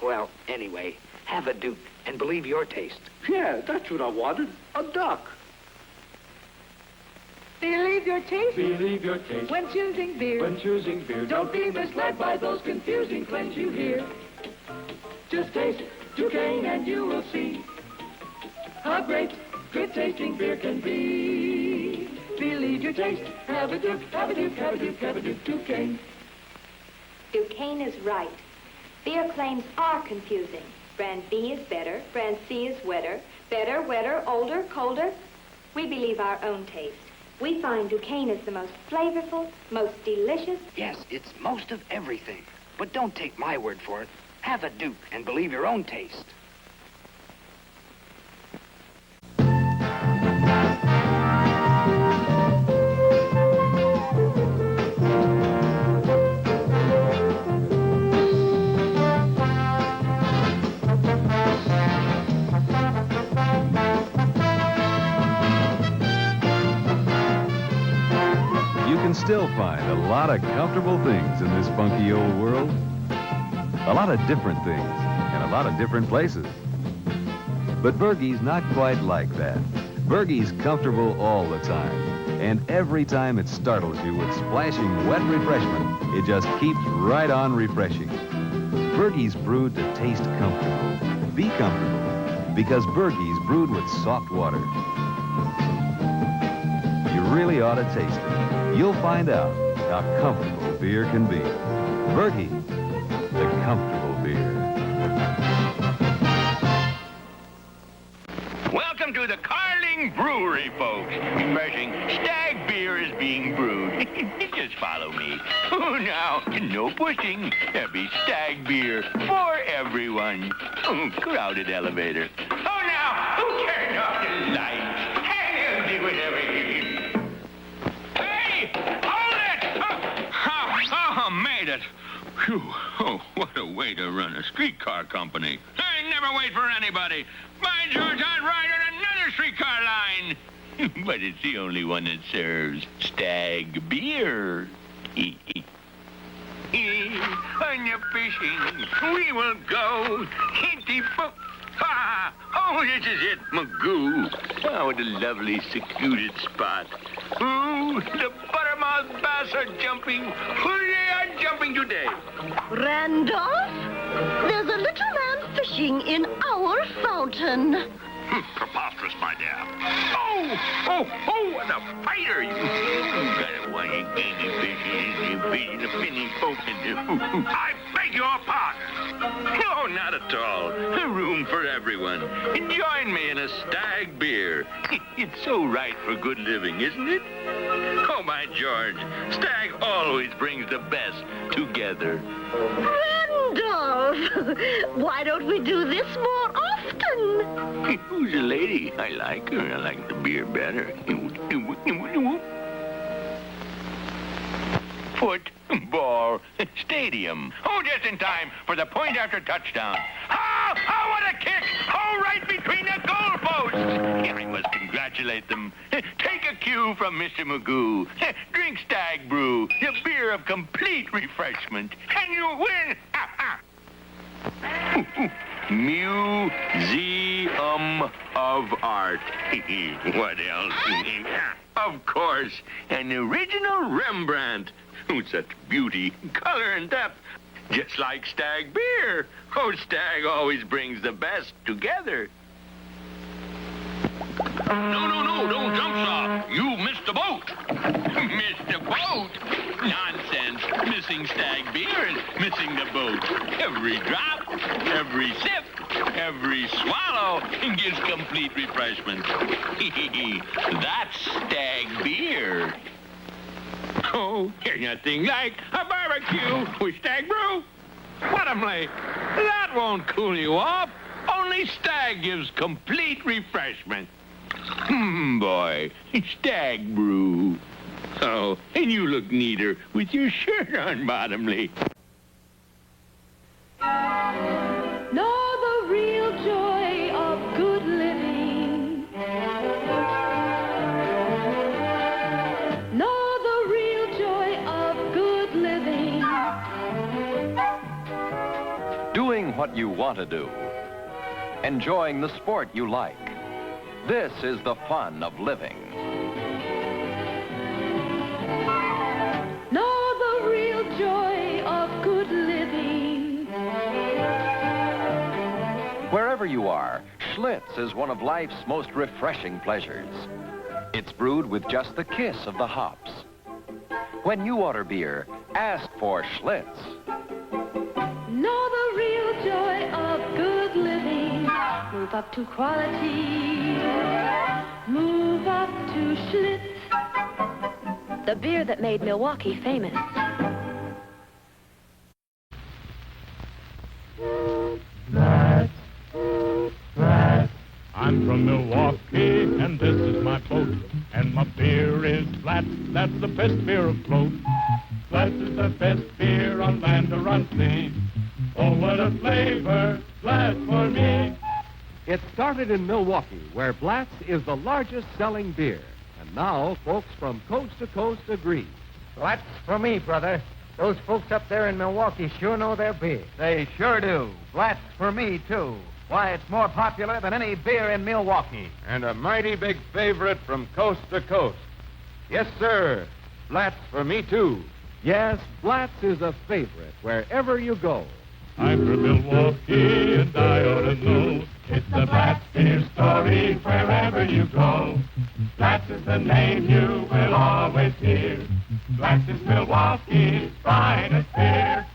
Well, anyway, have a Duke and believe your taste. Yeah, that's what I wanted. A duck. Believe your taste. Believe your taste. When choosing beer. When choosing beer. Don't be misled by those confusing claims you hear. Just taste Duquesne and you will see how great good tasting beer can be. Believe your taste. Have a Duke, have a Duke, have a Duke, have a Duke, Duquesne. Duquesne is right. Beer claims are confusing. Brand B is better, brand C is wetter, better, wetter, older, colder. We believe our own taste. We find Duquesne is the most flavorful, most delicious. Yes, it's most of everything. But don't take my word for it. Have a Duke and believe your own taste. You can still find a lot of comfortable things in this funky old world. A lot of different things and a lot of different places. But Bergie's not quite like that. Bergie's comfortable all the time. And every time it startles you with splashing wet refreshment, it just keeps right on refreshing. Bergie's brewed to taste comfortable. Be comfortable. Because Bergie's brewed with soft water. You really ought to taste it. You'll find out how comfortable beer can be. Bergie, the comfortable beer. Welcome to the Carling Brewery, folks. Refreshing stag beer is being brewed. Just follow me. Oh, now, no pushing. There'll be stag beer for everyone. Oh, crowded elevator. Oh, now, who turned off the lights? I'll do whatever you do. Hey, hold it! Oh, made it. Phew. Oh, what a way to run a streetcar company. I never wait for anybody. By George, I'd ride on another streetcar line. But it's the only one that serves stag beer. On your fishing, we will go. Hitty-fo. Ah, oh, this is it, Magoo. Oh, what a lovely, secluded spot. Ooh, the buttermouth bass are jumping. They are jumping today. Randolph, there's a little man fishing in our fountain. Preposterous, my dear. Oh, what a fighter. You got a one candy fishing, a penny poking. I beg your pardon. No, not at all. A room for everyone. Join me in a stag beer. It's so right for good living, isn't it? Oh, my George, stag always brings the best together. Randolph, why don't we do this more often? Who's the lady? I like her. I like the beer better. Football stadium. Oh, just in time for the point after touchdown. Oh, what a kick! Oh, right between the goalposts. I must congratulate them. Take a cue from Mr. Magoo. Drink Stag Brew, the beer of complete refreshment, and you win. Museum of Art. What else? Of course, an original Rembrandt. Oh, such beauty, color, and depth. Just like stag beer. Oh, stag always brings the best together. No, don't jump stop. You missed the boat. Missed the boat? Nonsense. Missing stag beer is missing the boat. Every drop, every sip, every swallow gives complete refreshment. That's stag beer. Oh, there's nothing like a barbecue with stag brew. Bottomly, that won't cool you off. Only stag gives complete refreshment. Boy, stag brew. Oh, and you look neater with your shirt on, Bottomly. Know the real joy of good living. Know the real joy of good living. Doing what you want to do. Enjoying the sport you like. This is the fun of living. Know the real joy of good living. Wherever you are, Schlitz is one of life's most refreshing pleasures. It's brewed with just the kiss of the hops. When you order beer, ask for Schlitz. Know the real joy of good living. Move up to quality. Move up to Schlitz. The beer that made Milwaukee famous. I'm from Milwaukee, and this is my boat. And my beer is Blatz, that's the best beer afloat. Blatz is the best beer on land or on sea. Oh, what a flavor, Blatz for me. It started in Milwaukee, where Blatz is the largest selling beer. And now, folks from coast to coast agree. Blatz for me, brother. Those folks up there in Milwaukee sure know their beer. They sure do. Blatz for me, too. Why, it's more popular than any beer in Milwaukee. And a mighty big favorite from coast to coast. Yes, sir. Blatz for me, too. Yes, Blatz is a favorite wherever you go. I'm from Milwaukee, and I ought to know. It's the Blatz beer story wherever you go. Blatz is the name you will always hear. Blatz is Milwaukee's finest beer.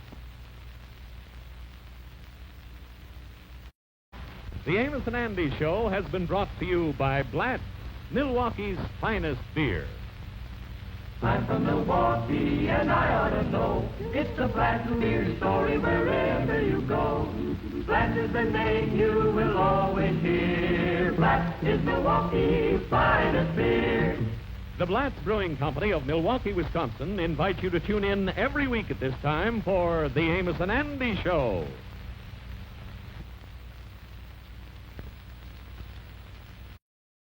The Amos and Andy Show has been brought to you by Blatz, Milwaukee's finest beer. I'm from Milwaukee, and I ought to know. It's the Blatz beer story wherever you go. Blatz is the name you will always hear. Blatz is Milwaukee's finest beer. The Blatz Brewing Company of Milwaukee, Wisconsin invites you to tune in every week at this time for The Amos and Andy Show.